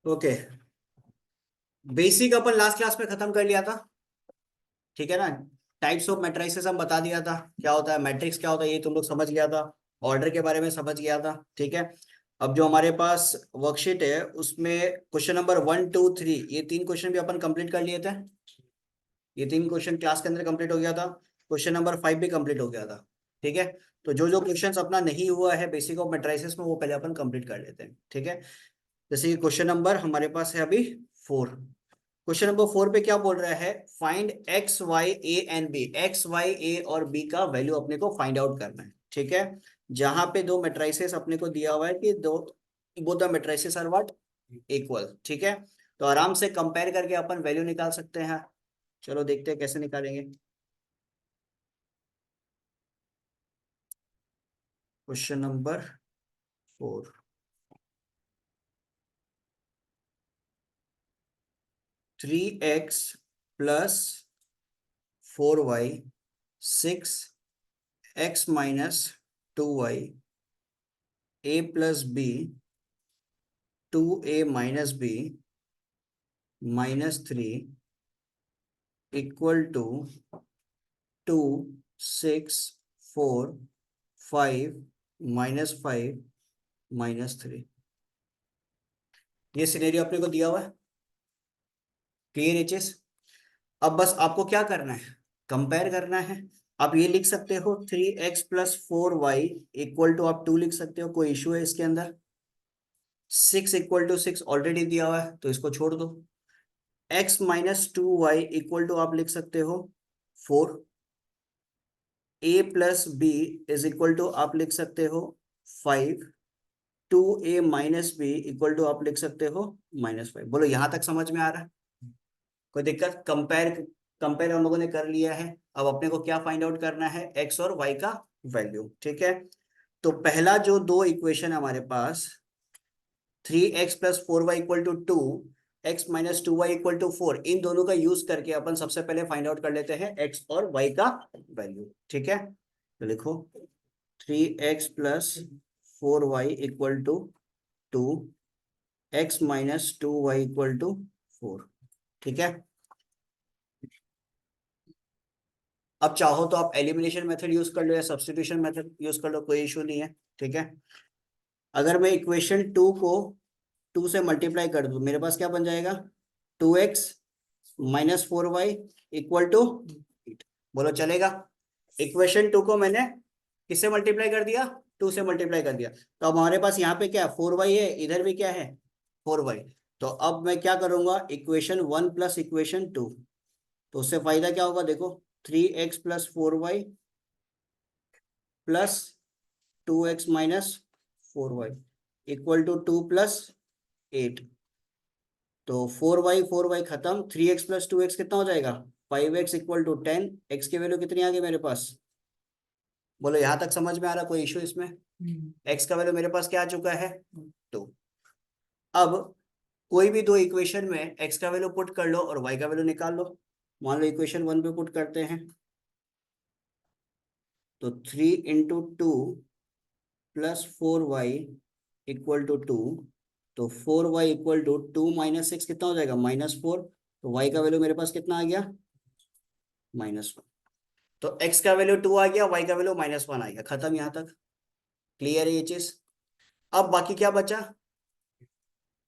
Okay. Basic अपन last class में खत्म कर लिया था, ठीक है ना। टाइप्स ऑफ मैट्रिसेस हम बता दिया था, क्या होता है मैट्रिक्स, क्या होता है ये तुम लोग समझ गया था। ऑर्डर के बारे में समझ गया था, ठीक है। अब जो हमारे पास वर्कशीट है उसमें क्वेश्चन नंबर 1 2 3 ये तीन क्वेश्चन भी अपन कंप्लीट कर लिए थे। ये तीन क्वेश्चन क्लास के अंदर कंप्लीट हो गया था। क्वेश्चन नंबर 5 भी कंप्लीट हो गया था, ठीक है। तो जो जो क्वेश्चंस अपना नहीं हुआ है बेसिक ऑफ मैट्रिसेस में वो पहले अपन कंप्लीट कर लेते हैं, ठीक है। जैसे कि क्वेश्चन नंबर हमारे पास है अभी 4। क्वेश्चन नंबर 4 पे क्या बोल रहा है, find X Y A and B. X Y A और बी का वैल्यू अपने को फाइंड आउट करना है, ठीक है। जहां पे दो मैट्रिसेस अपने को दिया हुआ है कि दो both the matrices are what, equal, ठीक है। तो आराम से कंपेयर करके अपन वैल्यू निकाल सकते हैं। चलो देखते हैं कैसे निकालेंगे। Question number 4। 3x plus 4y, 6x minus 2y, a plus B, 2a minus B, -3 equal to 2 6 4 5 -5 -3। ये सिनेरियो अपने को दिया हुआ है, क्लियर एचेस। अब बस आपको क्या करना है, कंपेयर करना है। आप ये लिख सकते हो 3x plus 4y equal to, आप 2 लिख सकते हो, कोई इशू है इसके अंदर। 6 = 6 ऑलरेडी दिया हुआ है तो इसको छोड़ दो। x minus 2y equal to आप लिख सकते हो 4। a plus B is equal to आप लिख सकते हो 5। 2a minus B equal to आप लिख सकते हो -5। बोलो यहां तक समझ में आ रहा है, कोई दिक्कत। कंपेयर कंपेयर हम लोगों ने कर लिया है। अब अपने को क्या फाइंड आउट करना है, एक्स और वाई का वैल्यू, ठीक है। तो पहला जो दो इक्वेशन है हमारे पास, 3x + 4y = 2, x - 2y = 4, इन दोनों का यूज करके अपन सबसे पहले फाइंड आउट कर लेते हैं एक्स और वाई का वैल्यू, ठीक है। तो लिखो 3x + 4y = 2, x - 2y = 4, ठीक है। अब चाहो तो आप एलिमिनेशन मेथड यूज कर लो या सब्स्टिट्यूशन मेथड यूज कर लो, कोई इशू नहीं है, ठीक है। अगर मैं इक्वेशन 2 को 2 से मल्टीप्लाई कर दूं मेरे पास क्या बन जाएगा, 2x - 4y = 8। बोलो चलेगा। इक्वेशन 2 को मैंने किससे मल्टीप्लाई कर दिया, 2 से मल्टीप्लाई कर दिया। तो अब हमारे पास यहाँ पे क्या है, 4y है, इधर भी क्या है 4y। तो अब मैं क्या करूंगा, इक्वेशन 1 प्लस इक्वेशन 2। तो उससे फायदा क्या होगा देखो, 3x + 4y plus 2x - 4y = 2 + 8। तो 4y खत्म, 3x + 2x कितना हो जाएगा, 5x = 10। x की वैल्यू कितनी आ गई मेरे पास, बोलो यहां तक समझ में आ रहा, कोई इशू इसमें। x का वैल्यू मेरे पास क्या आ चुका है, 2। अब कोई भी दो इक्वेशन में x का वैल्यू पुट कर लो और y का वैल्यू निकाल लो। मान लो इक्वेशन 1 पे पुट करते हैं, तो 3 × 2 + 4y = 2। तो 4y = 2 - 6 कितना हो जाएगा, -4। तो y का वैल्यू मेरे पास कितना आ गया, -1। तो x का वैल्यू 2 आ गया, y का वैल्यू -1 आ गया, खत्म यहां तक। क्लियर है ये चीज। अब बाकी क्या बचा,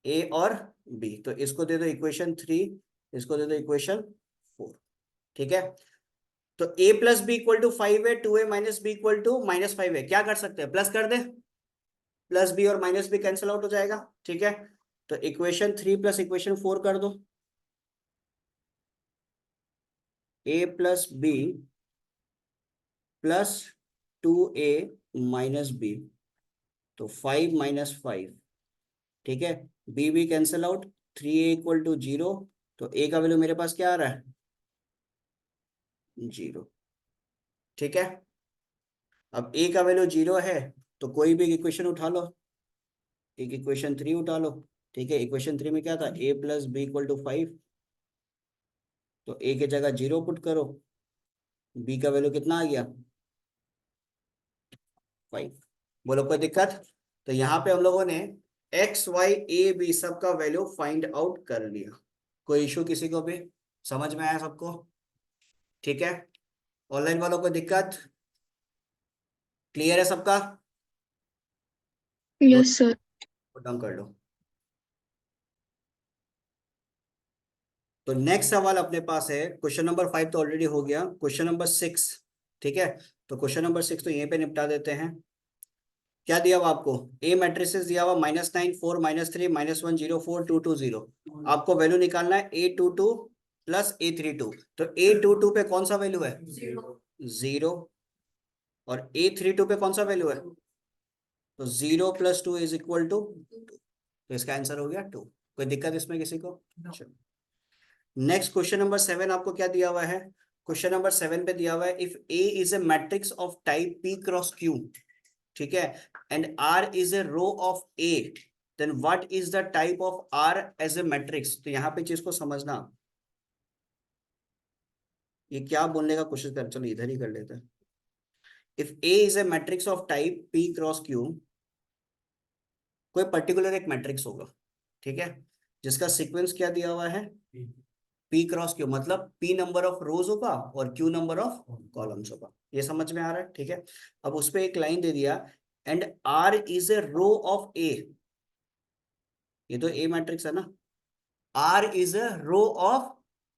a और b। तो इसको दे दो इक्वेशन 3, इसको दे दो इक्वेशन 4, ठीक है। तो a + b = 5 है, 2a - b = -5 है। क्या कर सकते हैं, प्लस कर दे, प्लस बी और माइनस बी कैंसिल आउट हो जाएगा, ठीक है। तो इक्वेशन 3 प्लस इक्वेशन 4 कर दो, a + b + 2a - b, तो 5 - 5, ठीक है। b भी कैंसिल आउट, 3a = 0। तो a का वैल्यू मेरे पास क्या आ रहा है, 0, ठीक है। अब a का वैल्यू 0 है तो कोई भी इक्वेशन उठा लो, एक इक्वेशन 3 उठा लो, ठीक है। इक्वेशन 3 में क्या था, a + b = 5। तो a की जगह 0 पुट करो, b का वैल्यू कितना आ गया, 5। बोलो कोई दिक्कत। तो यहाँ पे हम लोगों ने एक्स वाई ए बी सबका वैल्यू फाइंड आउट कर लिया। कोई इशू किसी को भी? समझ में आया सबको? ठीक है। ऑनलाइन वालों को दिक्कत? क्लियर है सबका? Yes sir. डाउन कर लो। तो नेक्स्ट सवाल अपने पास है, क्वेश्चन नंबर 5 तो ऑलरेडी हो गया, क्वेश्चन नंबर 6। ठीक है, तो क्वेश्चन नंबर 6 तो यहीं पे निपटा देते हैं। क्या दिया हुआ आपको? ए मैट्रिसेस दिया हुआ -9 4 -3 -1 0 4 2 2 0। आपको वैल्यू निकालना है A22 प्लस A32। तो A22 पे कौन सा वैल्यू है? 0। और A32 पे कौन सा वैल्यू है? तो 0 + 2 = 2। तो इसका आंसर हो गया 2। कोई दिक्कत इसमें किसी को? चलो, नेक्स्ट क्वेश्चन नंबर 7 आपको क्या दिया हुआ है? क्वेश्चन नंबर 7 पे दिया हुआ है, if A is a matrix of type P cross Q, ठीक है, and R is a row of A, then what is the type of R as a matrix. तो यहाँ पे चीज को समझना, ये क्या बोलने का कोशिश कर, चलो इधर ही कर लेते हैं। If A is a matrix of type P cross Q, कोई पर्टिकुलर एक मैट्रिक्स होगा, ठीक है, जिसका सीक्वेंस क्या दिया हुआ है? P क्रॉस Q, मतलब P नंबर ऑफ रोज होगा और Q नंबर ऑफ कॉलम्स होगा। ये समझ में आ रहा है? ठीक है। अब उस पर एक लाइन दे दिया, and R is a row of A। ये तो A मैट्रिक्स है ना। R is a row of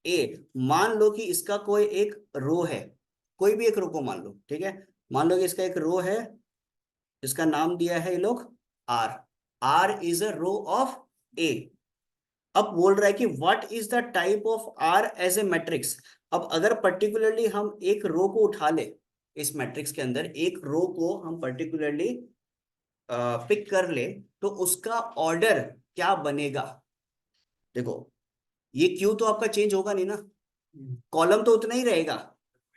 A। मान लो कि इसका कोई एक रो है, कोई भी एक रो को मान लो, ठीक है। मान लो कि इसका एक रो है, इसका नाम दिया है ये लोग R। R is a row of A। अब बोल रहा है कि what is the type of R as a matrix. अब अगर पर्टिकुलरली हम एक रो को उठा ले, इस मैट्रिक्स के अंदर एक रो को हम पर्टिकुलरली पिक कर ले, तो उसका ऑर्डर क्या बनेगा? देखो, ये क्यू तो आपका चेंज होगा नहीं ना, कॉलम तो उतना ही रहेगा,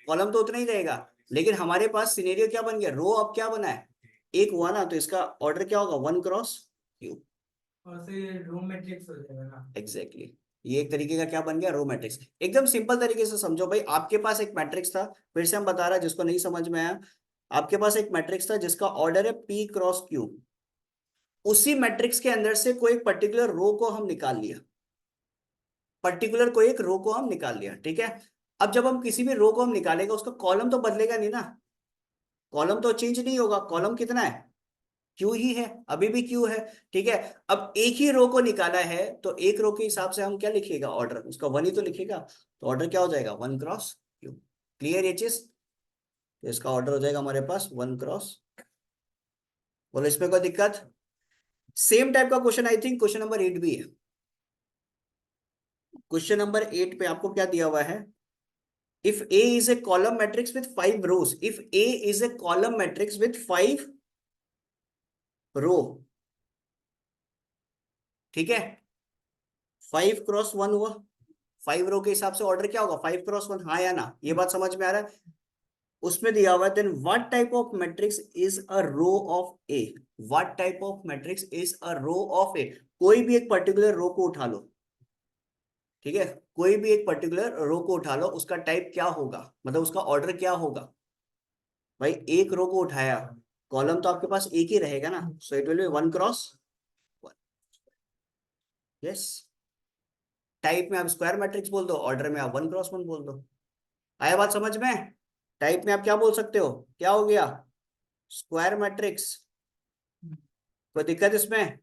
कॉलम तो उतना ही रहेगा। लेकिन हमारे पास सिनेरियो क्या बन गया? रो अब क्या बना है? एक हुआ ना, तो इसका ऑर्डर क्या होगा? 1 क्रॉस क्यू। और से रो मैट्रिक्स हो जाएगा ना। Exactly exactly. ये एक तरीके का क्या बन गया? Row matrix. एकदम सिंपल तरीके से समझो भाई, आपके पास एक मैट्रिक्स था, फिर से हम बता रहा है जिसको नहीं समझ में आया, आपके पास एक मैट्रिक्स था जिसका ऑर्डर है P क्रॉस Q। उसी मैट्रिक्स के अंदर से कोई पर्टिकुलर रो को हम निकाल लिया, पर्टिकुलर कोई एक रो को हम निकाल लिया, ठीक है। अब जब हम किसी भी रो को हम निकालेगा, उसका कॉलम तो बदलेगा नहीं ना, कॉलम तो चेंज नहीं होगा। कॉलम कितना है? क्यू ही है, अभी भी क्यू है, ठीक है। अब एक ही रो को निकाला है, तो एक रो के हिसाब से हम क्या लिखिएगा? ऑर्डर उसका 1 ही तो लिखेगा। तो ऑर्डर क्या हो जाएगा? 1 क्रॉस क्यू। क्लियर ये चीज? तो इसका ऑर्डर हो जाएगा हमारे पास 1 क्रॉस। बोलो, इसमें कोई दिक्कत? सेम टाइप का question I think question number 8 भी है। क्वेश्चन नंबर 8 पे आपको क्या दिया हुआ है? If A is a column matrix with 5 rows, if A is a column matrix with 5 row, ठीक है, 5 क्रॉस 1 हुआ, 5 रो के हिसाब से ऑर्डर क्या होगा? 5 क्रॉस 1, हाँ या ना? ये बात समझ में आ रहा है? उसमें दिया हुआ है, then what type of matrix is a row of A. What type of matrix is a row of A. कोई भी एक पर्टिकुलर रो को उठा लो, ठीक है, कोई भी एक पर्टिकुलर रो को उठा लो, उसका टाइप क्या होगा, मतलब उसका ऑर्डर क्या होगा? भाई एक रो को उठाया, कॉलम तो आपके पास एक ही रहेगा ना, so it will be 1 cross 1। Yes. Type में आप स्क्वायर मैट्रिक्स बोल दो, ऑर्डर में आप 1 क्रॉस 1 बोल दो। आया बात समझ में? टाइप में आप क्या बोल सकते हो? क्या हो गया? Square matrix. कोई दिक्कत इसमें?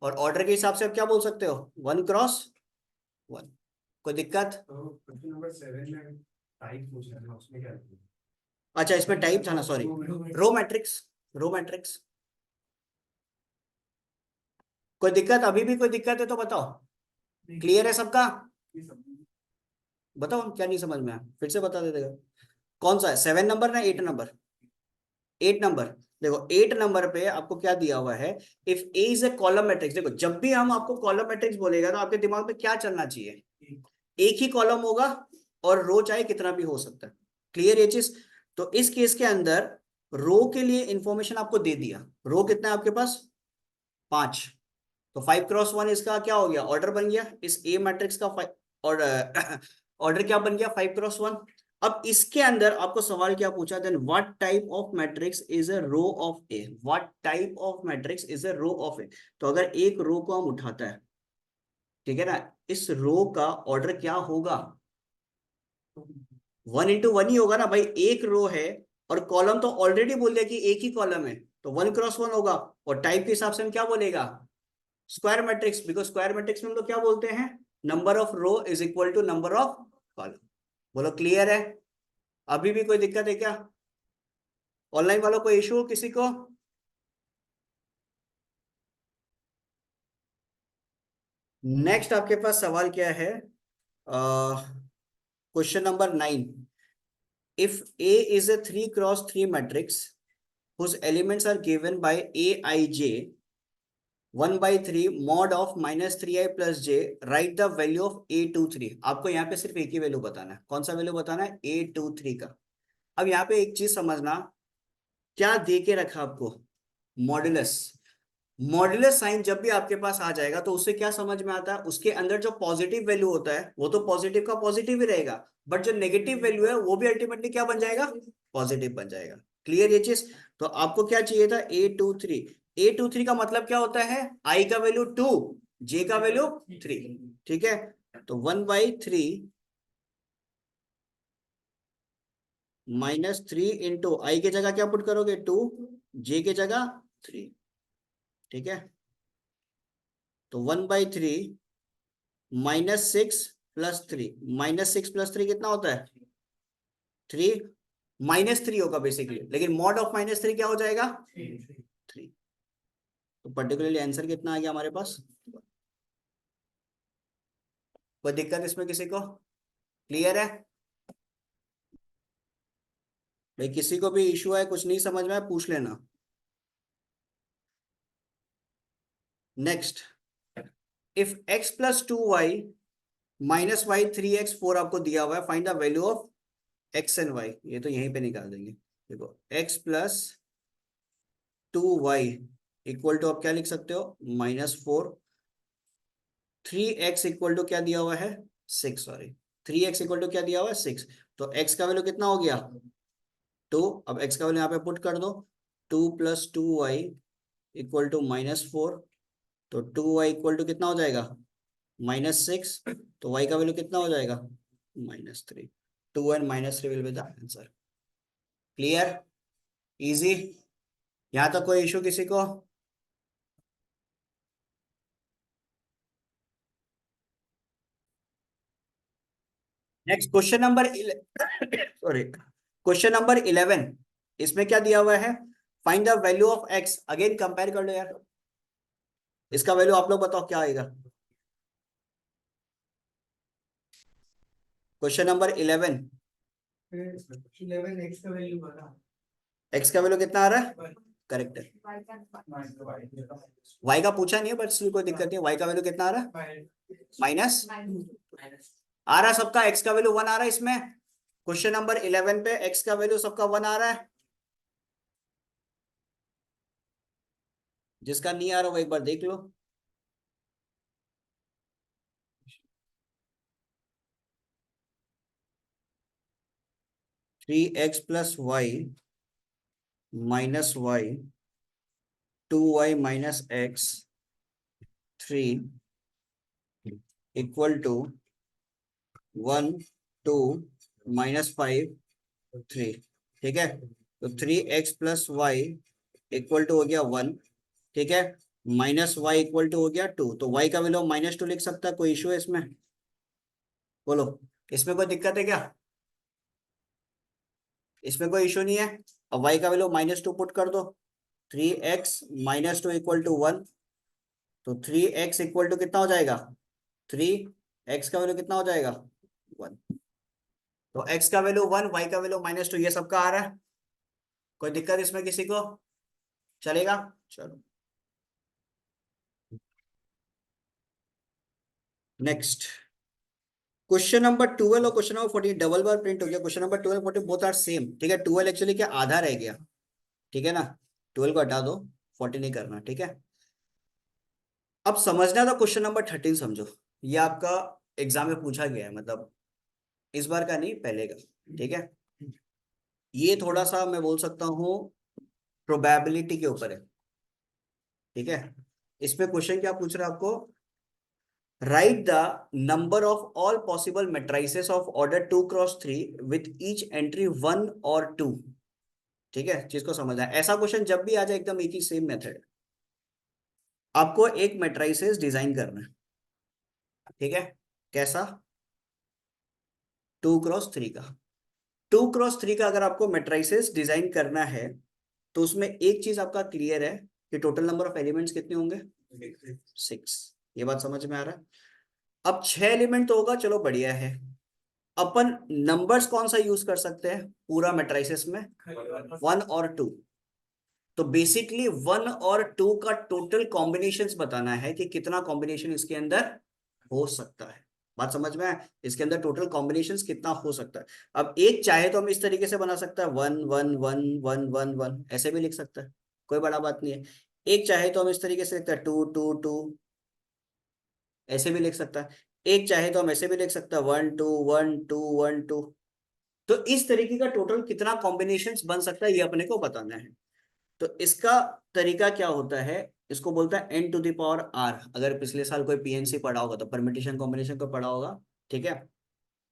और ऑर्डर के हिसाब से आप क्या बोल सकते हो? 1 क्रॉस 1। कोई दिक्कत? तो क्वेश्चन नंबर 7 में टाइप पूछा है ना, उसमें क्या है? अच्छा, इसमें टाइप था ना, sorry. Row matrix, row matrix. कोई दिक्कत? अभी भी कोई दिक्कत है तो बताओ। क्लियर है सबका? बताओ क्या नहीं समझ में आया, फिर से बता देगा। कौन सा है, 7 नंबर ना 8 नंबर? 8 नंबर। देखो 8 नंबर पे आपको क्या दिया हुआ है? If A is a column matrix. देखो, जब भी हम आपको कॉलम मैट्रिक्स बोलेगा तो आपके दिमाग में क्या चलना चाहिए? एक ही कॉलम होगा और रो चाहे कितना भी हो सकता है। क्लियर ये चीज? तो इस केस के अंदर रो के लिए इंफॉर्मेशन आपको दे दिया। रो कितना है आपके पास? 5। तो 5 क्रॉस 1 इसका क्या हो गया? ऑर्डर बन गया इस ए मैट्रिक्स का। और ऑर्डर क्या बन गया? 5 क्रॉस 1। अब इसके अंदर आपको सवाल क्या पूछा, then what type of matrix is a row of A, what type of matrix is a row of A. तो अगर एक रो को हम उठाता है, ठीक है ना, इस रो का ऑर्डर क्या होगा, 1 into 1 ही होगा ना भाई, एक रो है और कॉलम तो ऑलरेडी बोल दिया कि एक ही कॉलम है, तो 1 × 1 होगा। और टाइप के हिसाब से हम क्या बोलेगा, square matrix, because square matrix में हम लोग क्या बोलते हैं, number of row is equal to number of column. बोलो क्लियर है, अभी भी कोई दिक्कत है क्या, ऑनलाइन वालों को इशू हो किसी को। नेक्स्ट आपके पास सवाल क्या है, question number 9। If A is a 3 × 3 matrix whose elements are given by aij 1/3 mod of -3i plus j, write the value of a23। आपको यहाँ पे सिर्फ एक ही वैल्यू बताना है, कौन सा वैल्यू बताना है, a23 का। अब यहाँ पे एक चीज समझना, क्या दे के रखा आपको, मॉड्यूलस। मॉड्यूलस साइन जब भी आपके पास आ जाएगा तो उससे क्या समझ में आता है, उसके अंदर जो पॉजिटिव वैल्यू होता है वो तो पॉजिटिव का पॉजिटिव ही रहेगा, बट जो नेगेटिव वैल्यू है वो भी अल्टीमेटली क्या बन जाएगा, पॉजिटिव बन जाएगा। क्लियर ये चीज। तो आपको क्या चाहिए था, a23। a23 का मतलब क्या होता है, i का वैल्यू 2, j का वैल्यू 3, ठीक है। तो 1/3 -3 इंटू आई के जगह क्या पुट करोगे 2, j के जगह 3, ठीक है। तो 1/3 -6 + 3, -6 + 3 कितना होता है 3, -3 होगा बेसिकली, लेकिन मॉड ऑफ -3 क्या हो जाएगा 3। तो पर्टिकुलरली आंसर कितना आ गया हमारे पास, कोई दिक्कत इसमें किसी को, क्लियर है भाई, किसी को भी इशू है, कुछ नहीं समझ में आया पूछ लेना। Next, if x + 2y -y 3x 4 आपको दिया हुआ है, find the value of x and y। ये तो यहीं पे निकाल देंगे, देखो x + 2y इक्वल टू आप क्या लिख सकते हो, -4, 3x इक्वल टू क्या दिया हुआ है 6, सॉरी 3x इक्वल टू क्या दिया हुआ है 6। तो x का वैल्यू कितना हो गया 2, अब x का वैल्यू यहाँ पे पुट कर दो, 2 + 2y इक्वल टू -4, तो 2y इक्वल टू कितना हो जाएगा -6, तो y का वैल्यू कितना हो जाएगा -3। 2 and -3 will be the answer. Clear, easy, यहाँ तक कोई इशू किसी को। Next question number sorry, question number 11। इसमें क्या दिया हुआ है, find the value of x, again compare कर लो यार, इसका वैल्यू आप लोग बताओ क्या आएगा। क्वेश्चन नंबर 11, 11 x का वैल्यू बता, x का वैल्यू कितना आ रहा है, करेक्ट है, y का पूछा नहीं है बट कोई दिक्कत नहीं है, y का वैल्यू कितना आ रहा है, माइनस आ रहा है सबका, x का वैल्यू 1 आ रहा है इसमें। क्वेश्चन नंबर 11 पे x का वैल्यू सबका 1 आ रहा है, जिसका नहीं आ रहा वो एक बार देख लो। Three X plus Y -y 2y - x 3 equal to 1 2 -5 3, ठीक है। तो 3x + y इक्वल टू हो गया 1, ठीक है, -y इक्वल टू हो गया 2, तो y का वैल्यू -2 लिख सकता है, कोई इशू है इसमें, बोलो इसमें कोई दिक्कत है क्या, इसमें कोई इशू नहीं है। अब y का वैल्यू -2 पुट कर दो, 3x - 2 इक्वल टू 1, तो 3x इक्वल टू कितना हो जाएगा 3, x का वैल्यू कितना हो जाएगा 1, तो x का वैल्यू 1, y का वैल्यू -2, ये सबका आ रहा है, कोई दिक्कत इसमें किसी को, चलेगा, चलो। नेक्स्ट, क्वेश्चन नंबर 12 और क्वेश्चन नंबर 14 डबल बार प्रिंट हो गया, question number 12 14 both are same, ठीक है। 12 एक्चुअली क्या आधा रह गया, ठीक है ना, 12 को हटा दो, 14 नहीं करना, ठीक है। अब समझना था क्वेश्चन नंबर 13, समझो, ये आपका एग्जाम में पूछा गया है, मतलब इस बार का नहीं, पहले का। ठीक है, ये थोड़ा सा मैं बोल सकता हूँ प्रोबेबिलिटी के ऊपर है। ठीक है, इसमें क्वेश्चन क्या पूछ रहा है आपको, write the number of all possible matrices of order 2 cross 3 with each entry 1 और 2। ठीक है, चीज को समझना है। ऐसा क्वेश्चन जब भी आ जाए एकदम एक ही सेम मेथड, आपको एक मेट्राइसेस डिजाइन करना है। ठीक है, कैसा, 2 क्रॉस 3 का। 2 क्रॉस 3 का अगर आपको मेट्राइसेस डिजाइन करना है तो उसमें एक चीज आपका क्लियर है कि टोटल नंबर ऑफ एलिमेंट्स कितने होंगे, 6। ये बात समझ में आ रहा है। अब 6 एलिमेंट तो होगा, चलो बढ़िया है। अपन नंबर्स कौन सा यूज कर सकते हैं पूरा मैट्रिसेस में, 1 और 2। तो बेसिकली 1 और 2 का टोटल कॉम्बिनेशंस बताना है कि कितना कॉम्बिनेशन इसके अंदर हो सकता है। बात समझ में आया, इसके अंदर टोटल कॉम्बिनेशंस कितना हो सकता है। अब एक चाहे तो हम इस तरीके से बना सकते हैं, 1 1 1 1 1 1, ऐसे भी लिख सकते हैं, कोई बड़ा बात नहीं है। एक चाहे तो हम इस तरीके से लिखते हैं 2 2 2, ऐसे भी लिख सकता है। एक चाहे तो हम ऐसे भी लिख सकते हैं 1 2 1 2 1 2। तो इस तरीके का टोटल कितना कॉम्बिनेशंस बन सकता है ये अपने को बताना है। तो इसका तरीका क्या होता है, इसको बोलता है n⁻r। अगर पिछले साल कोई पीएनसी पढ़ा होगा तो परमिटेशन कॉम्बिनेशन को पढ़ा होगा। ठीक है,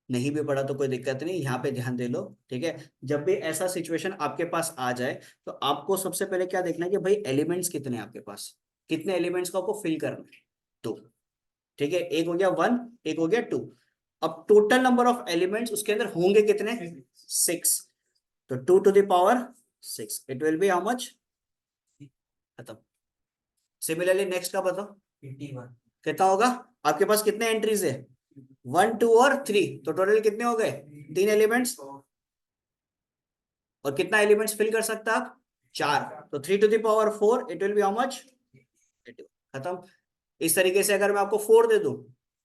नहीं भी पढ़ा तो कोई दिक्कत नहीं, यहाँ पे ध्यान दे लो। ठीक है, जब भी ऐसा सिचुएशन आपके पास आ जाए तो आपको सबसे पहले क्या देखना है कि भाई एलिमेंट्स कितने हैं आपके पास, कितने एलिमेंट्स को आपको फिल करना है। तो ठीक है, एक हो गया 1, एक हो गया 2। अब टोटल नंबर ऑफ एलिमेंट्स उसके अंदर होंगे कितने, 6। तो 2 to the power 6, it will be how much, खत्म। सिमिलरली नेक्स्ट का बताओ, 81। कितना होगा। आपके पास कितने एंट्रीज है, 1 2 और 3, तो टोटल कितने हो गए, 3 एलिमेंट्स। और कितना एलिमेंट्स फिल कर सकता आप, 4। तो 3 to the power 4, it will be how much, खत्म। इस तरीके से अगर मैं आपको 4 दे दूं,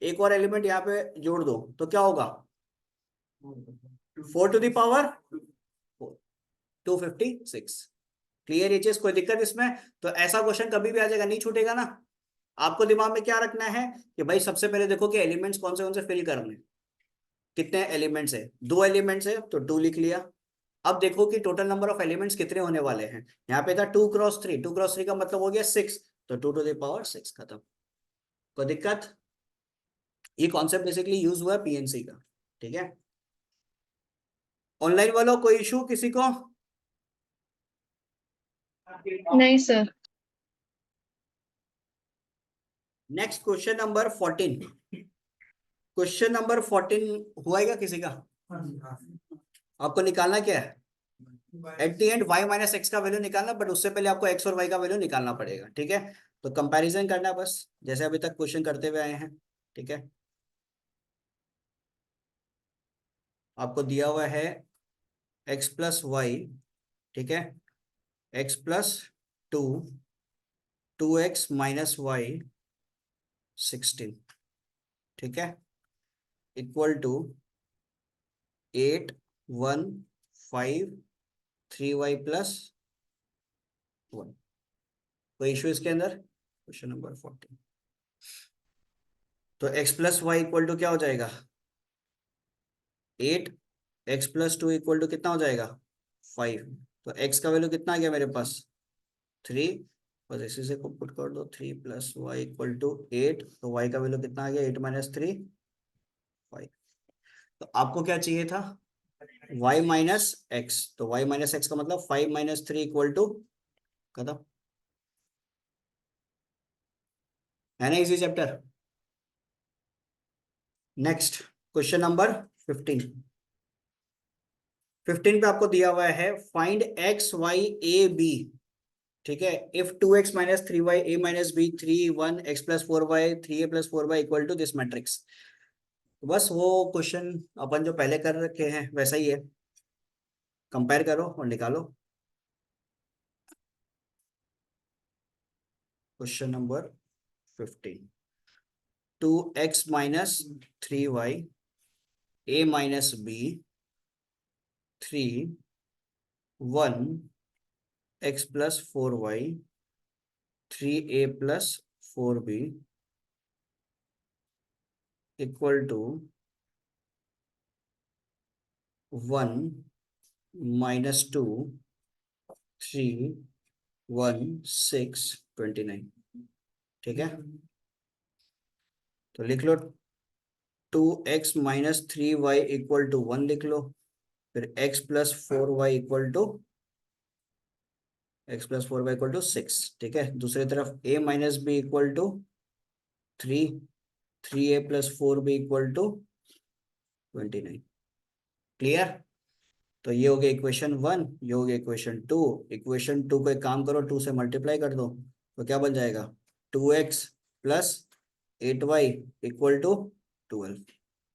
एक और एलिमेंट यहाँ पे जोड़ दो, तो क्या होगा, 4 to the power 256। क्लियर ये चीज, कोई दिक्कत इसमें। तो ऐसा क्वेश्चन कभी भी आ जाएगा, नहीं छूटेगा ना। आपको दिमाग में क्या रखना है कि भाई सबसे पहले देखो कि एलिमेंट्स कौन से फिल करने हैं। कितने एलिमेंट्स है, 2 एलिमेंट्स है तो 2 लिख लिया। अब देखो कि टोटल नंबर ऑफ एलिमेंट्स कितने होने वाले हैं। यहाँ पे था 2 क्रॉस 3, 2 क्रॉस 3 का मतलब हो गया 6। तो 2 to the power 6, खत्म। कोई दिक्कत। ये कॉन्सेप्ट बेसिकली यूज हुआ है पीएनसी का। ठीक है, ऑनलाइन वालों कोई इशू किसी को। नहीं sir. Next question number 14। Question number 14 हुआ क्या किसी का। आपको निकालना क्या है, एट द एंड y-x का वैल्यू निकालना, बट उससे पहले आपको x और y का वैल्यू निकालना पड़ेगा। ठीक है, तो कंपैरिजन करना बस, जैसे अभी तक क्वेश्चन करते हुए आए हैं। ठीक है, आपको दिया हुआ है x+y। ठीक है, x+2, 2x-y 16। ठीक है, इक्वल टू 8 1 5 3y+1। कोई इशू इसके अंदर, क्वेश्चन नंबर 14। तो x+y इक्वल टू क्या हो जाएगा, 8। x+2 इक्वल टू कितना हो जाएगा, 5। तो x का वैल्यू कितना आ गया मेरे पास, 3। बस इसी से को पुट कर दो, 3+y=8। तो y का वैल्यू कितना आ गया, 8 - 3, 5। तो आपको क्या चाहिए था, y-x। तो y-x का मतलब 5 - 3 इक्वल टू, खत्म। है ना easy chapter. Next question number 15। 15 पे आपको दिया हुआ है find x y a b। ठीक है, if 2x - 3y a - b 3 1 x+4y 3a+4y equal to this matrix. बस वो क्वेश्चन अपन जो पहले कर रखे हैं वैसा ही है, कंपेयर करो और निकालो। Question number 15, 2x - 3y a - b 3 1 x+4y 3a+4b equal to 1 -2 3 1 6 29। ठीक है, तो लिख लो 2x - 3y = 1 लिख लो, फिर x + 4y = 6। ठीक है, दूसरी तरफ a - b = 3, 3a + 4b = 29। Clear? तो ये हो गया इक्वेशन 1, ये हो गया इक्वेशन 2। इक्वेशन 2 को एक काम करो, 2 से मल्टीप्लाई कर दो, तो क्या बन जाएगा? 2x + 8y = 12।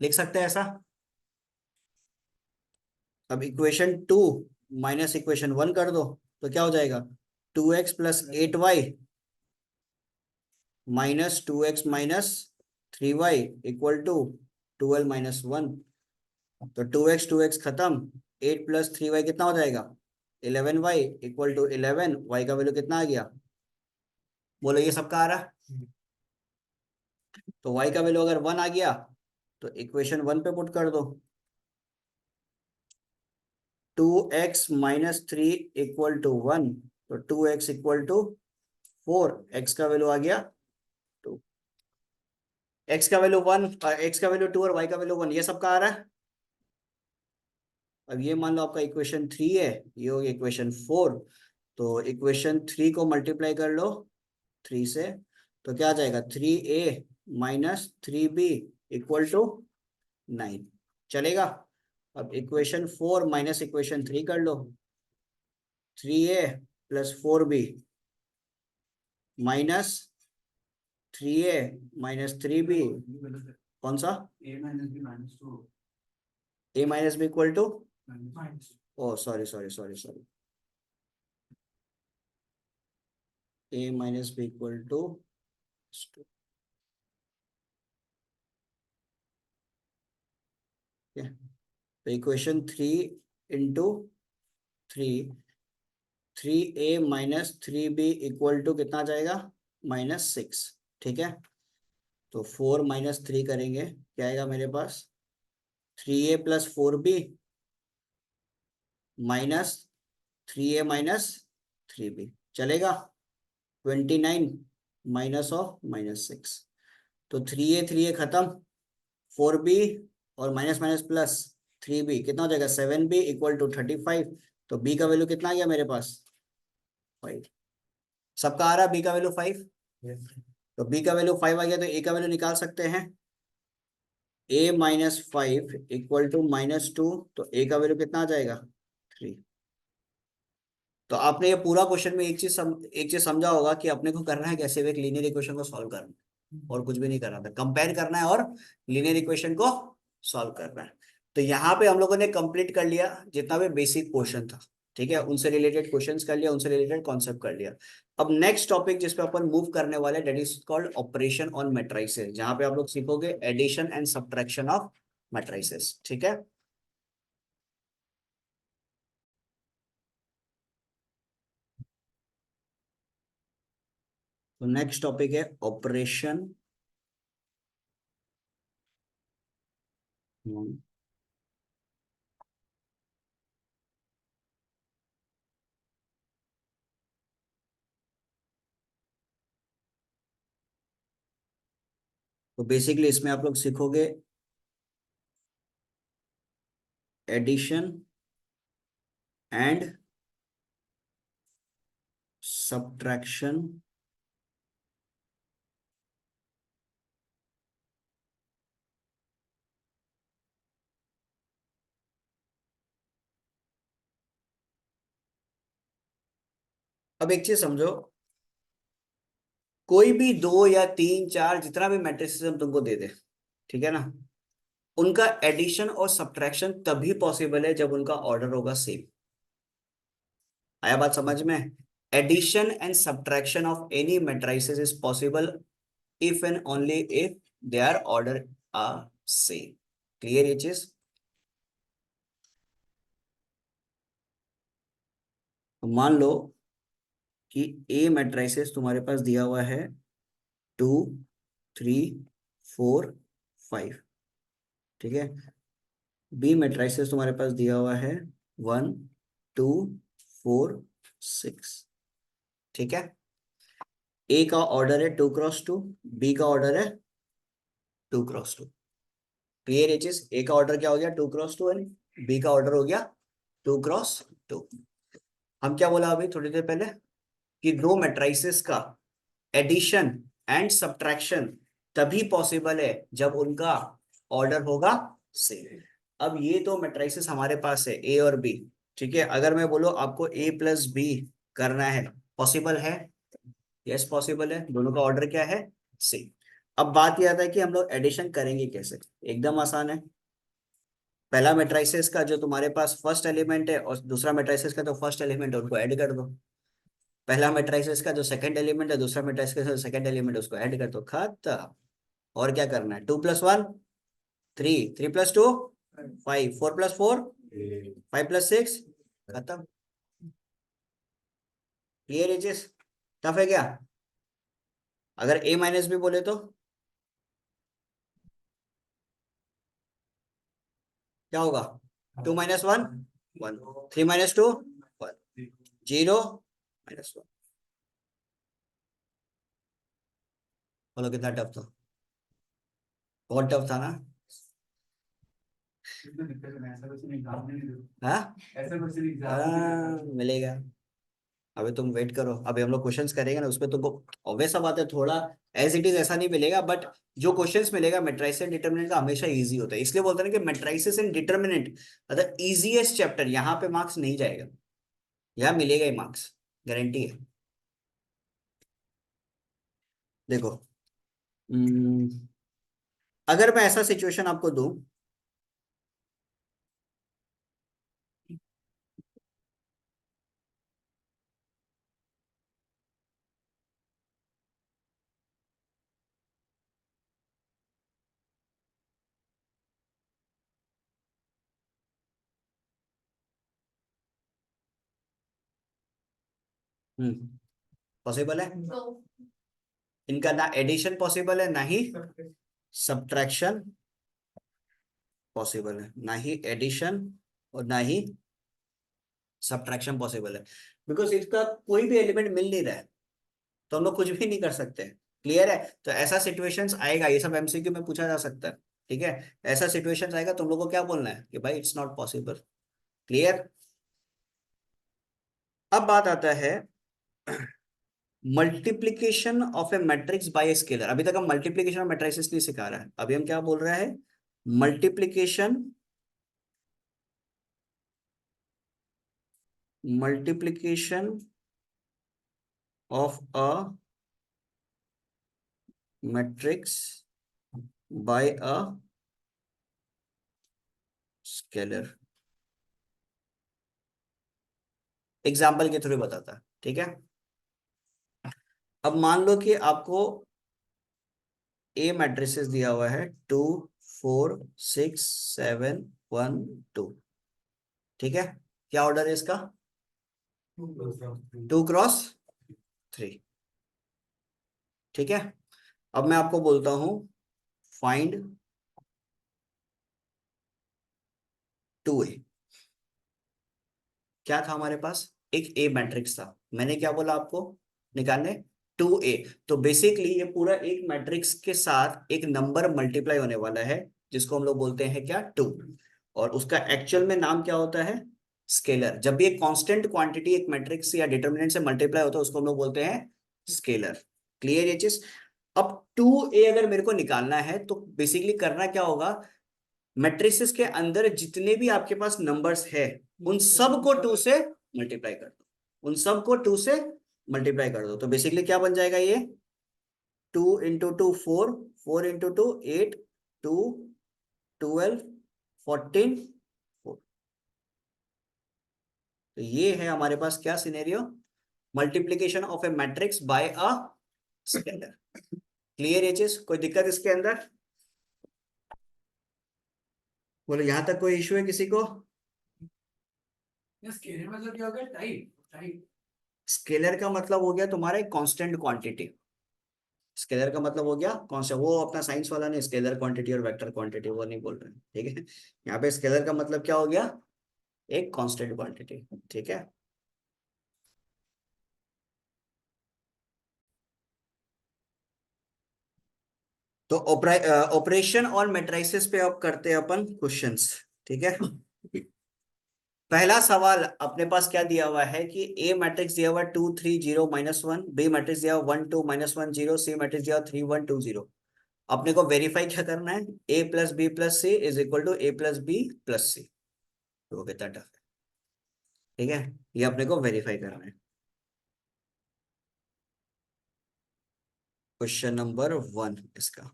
लिख सकते हैं ऐसा? अब इक्वेशन 2 माइनस इक्वेशन 1 कर दो, तो क्या हो जाएगा? 2x + 8y -2x - 3y = 12 - 1। तो 2x खत्म, 8 + 3y कितना हो जाएगा? 11y = 11। y का वैल्यू कितना आ गया? बोलो, ये सबका आ रहा है? तो y का वैल्यू अगर 1 आ गया तो इक्वेशन 1 पे पुट कर दो। 2x - 3 = 1, तो 2x = 4। x का वैल्यू आ गया 2, x का वैल्यू 1, x का वैल्यू 2 और y का वैल्यू 1, ये सबका आ रहा है। अब ये मान लो आपका इक्वेशन 3 है, ये हो गया इक्वेशन 4। तो इक्वेशन 3 को मल्टीप्लाई कर लो 3 से, तो क्या आ जाएगा? 3a - 3b = 9। चलेगा? अब इक्वेशन 4 माइनस इक्वेशन 3 कर लो, 3a + 4b -3a - 3b। कौन सा? a - b -2 a - b = -. Oh sorry sorry sorry sorry, a - b = तो इक्वेशन 3 इंटू 3, 3a - 3b = कितना आ जाएगा? -6। ठीक है, तो 4 - 3 करेंगे, क्या आएगा मेरे पास? 3a + 4b -3a - 3b। चलेगा? 29 -6, तो 3a खत्म, 4b और माइनस माइनस प्लस 3b कितना हो जाएगा? 7b = 35। तो b का वैल्यू कितना आ गया मेरे पास? 5। सबका आ रहा है b का वैल्यू 5? तो b का वैल्यू 5 आ गया, तो a का वैल्यू निकाल सकते हैं। a - 5 = -2, तो a का वैल्यू कितना आ जाएगा? 3। तो आपने ये पूरा क्वेश्चन में एक चीज समझा होगा कि अपने को करना है कैसे, भी एक लीनियर इक्वेशन को सॉल्व करना है, और कुछ भी नहीं करना था। कंपेयर करना है और लीनियर इक्वेशन को सॉल्व करना है। तो यहाँ पे हम लोगों ने कंप्लीट कर लिया जितना भी बेसिक क्वेश्चन था। ठीक है, उनसे रिलेटेड क्वेश्चंस कर लिया, उनसे रिलेटेड कॉन्सेप्ट कर लिया। अब नेक्स्ट टॉपिक जिस पे अपन मूव करने वाले, that is called operation on matrices, जहां पे आप लोग सीखोगे addition and subtraction of matrices. ठीक है, तो नेक्स्ट टॉपिक है ऑपरेशन। तो बेसिकली इसमें आप लोग सीखोगे एडिशन एंड सब्ट्रैक्शन अब एक चीज समझो, कोई भी 2 या 3 4 जितना भी मैट्रिसेस हम तुमको दे दे, ठीक है ना, उनका एडिशन और सब्ट्रैक्शन तभी पॉसिबल है जब उनका ऑर्डर होगा सेम। आया बात समझ में? Addition and subtraction of any matrices is possible if and only if their order are same. Clear ये चीज? तो मान लो कि ए मैट्रिसेस तुम्हारे पास दिया हुआ है 2 3 4 5। ठीक है, बी मैट्रिसेस तुम्हारे पास दिया हुआ है 1 2 4 6, ठीक है। ए का ऑर्डर है 2x2, बी का ऑर्डर है 2x2। क्लियर है चीज? ए का ऑर्डर क्या हो गया 2x2 एंड बी का ऑर्डर हो गया 2x2। हम क्या बोला अभी थोड़ी देर पहले कि दो मैट्रिसेस का एडिशन एंड सब्ट्रैक्शन तभी पॉसिबल है जब उनका ऑर्डर होगा सेम। अब ये तो मैट्रिसेस हमारे पास है ए और बी, ठीक है। अगर मैं बोलो आपको ए प्लस बी करना है, पॉसिबल है? यस पॉसिबल है, दोनों का ऑर्डर क्या है सेम। अब बात यह आता है कि हम लोग एडिशन करेंगे कैसे। एकदम आसान है। पहला मैट्रिसेस का जो तुम्हारे पास फर्स्ट एलिमेंट है और दूसरा मैट्रिसेस का जो फर्स्ट एलिमेंट है उनको ऐड कर दो। पहला मैट्रिसेस का जो सेकंड एलिमेंट है, दूसरा मैट्रिसेस का जो सेकंड एलिमेंट है उसको ऐड कर दो, खत्म। और क्या करना है, 2+1 3, 3+2 5, 4+4 5+6, खत्म। क्लियर है चीज? टफ है क्या? अगर ए माइनस बी बोले तो क्या होगा? 2 - 1 1, 3 - 2 1, 0 -1। बोलो कितना टफ था? बहुत टफ था ना? हाँ मिलेगा। अभी तुम वेट करो, अभी हम लोग क्वेश्चंस करेंगे ना, उसमें तुमको ऑब्वियस सा बात है थोड़ा एज इट इज ऐसा नहीं मिलेगा, बट जो क्वेश्चंस मिलेगा मैट्रिसेस एंड डिटरमिनेंट का हमेशा इजी होता है। इसलिए बोलते हैं ना कि मैट्रिसेस एंड डिटरमिनेंट मतलब इजीएस्ट चैप्टर। यहाँ पे मार्क्स नहीं जाएगा, यहाँ मिलेगा ही मार्क्स, गारंटी है। देखो, हम्म, अगर मैं ऐसा सिचुएशन आपको दूं, पॉसिबल है इनका, ना एडिशन पॉसिबल है ना ही सब्ट्रैक्शन पॉसिबल है, ना ही एडिशन और ना ही सब्ट्रैक्शन पॉसिबल है। बिकॉज इसका कोई भी एलिमेंट मिल नहीं रहा है, तो हम लोग कुछ भी नहीं कर सकते। क्लियर है? तो ऐसा सिचुएशंस आएगा, ये सब एमसीक्यू में पूछा जा सकता है, ठीक है। ऐसा सिचुएशंस आएगा, तुम लोग को क्या बोलना है कि भाई इट्स नॉट पॉसिबल। क्लियर? अब बात आता है multiplication of A matrix bye a scalar. अभी तक हम मल्टीप्लीकेशन ऑफ मैट्रिसेस नहीं सिखा रहा है, अभी हम क्या बोल रहे हैं, multiplication multiplication of a matrix bye a scalar. Example के थ्रू बताता है, ठीक है। अब मान लो कि आपको ए मैट्रिसेस दिया हुआ है 2 4 6 7 1 2, ठीक है। क्या ऑर्डर है इसका? 2x3, ठीक है। अब मैं आपको बोलता हूं फाइंड 2a। क्या था हमारे पास? एक ए मैट्रिक्स था, मैंने क्या बोला आपको निकालने? 2a। तो बेसिकली ये पूरा एक मैट्रिक्स के साथ एक नंबर मल्टीप्लाई होने वाला है, जिसको हम लोग बोलते हैं क्या, 2। और उसका एक्चुअल में नाम क्या होता है? स्केलर। जब भी एक कांस्टेंट क्वांटिटी एक मैट्रिक्स या डिटर्मिनेंट से मल्टीप्लाई होता है उसको हम लोग बोलते हैं स्केलर। क्लियर ये चीज? अब 2a अगर मेरे को निकालना है तो बेसिकली करना क्या होगा, मैट्रिसेस के अंदर जितने भी आपके पास नंबर्स है उन सब को 2 से मल्टीप्लाई कर दो, उन सब को 2 से मल्टीप्लाई कर दो। तो बेसिकली क्या बन जाएगा ये, 2 × 2 4, 4 × 2 8, 2 12 14 4। तो ये है हमारे पास क्या scenario, multiplication of A matrix bye a scalar. Clear है चीज? कोई दिक्कत इसके अंदर? बोलो यहां तक कोई इश्यू है किसी को? स्केलर मतलब क्या होगा, टाइप टाइप। स्केलर का मतलब हो गया तुम्हारा एक कांस्टेंट क्वांटिटी, स्केलर का मतलब हो गया कौन सा, वो अपना साइंस वाला नहीं, स्केलर क्वांटिटी और वेक्टर क्वांटिटी वो नहीं बोल रहे हैं, ठीक है। यहाँ पे स्केलर का मतलब क्या हो गया, एक कांस्टेंट क्वांटिटी, ठीक है। तो ऑपरेशन और मैट्रिसेस पे अब करते हैं अपन क्वेश्चंस, ठीक है। पहला सवाल अपने पास क्या दिया हुआ है कि ए मैट्रिक्स दिया हुआ है 2 3 0 -1, बी मैट्रिक्स दिया हुआ 1 2 -1 0, सी मैट्रिक्स दिया हुआ 3 1 2 0। अपने को वेरीफाई क्या करना है, A plus B plus C is equal to A plus B plus C. तो कितना टफ है, ठीक है, ये अपने को वेरीफाई करना है। क्वेश्चन नंबर 1 इसका,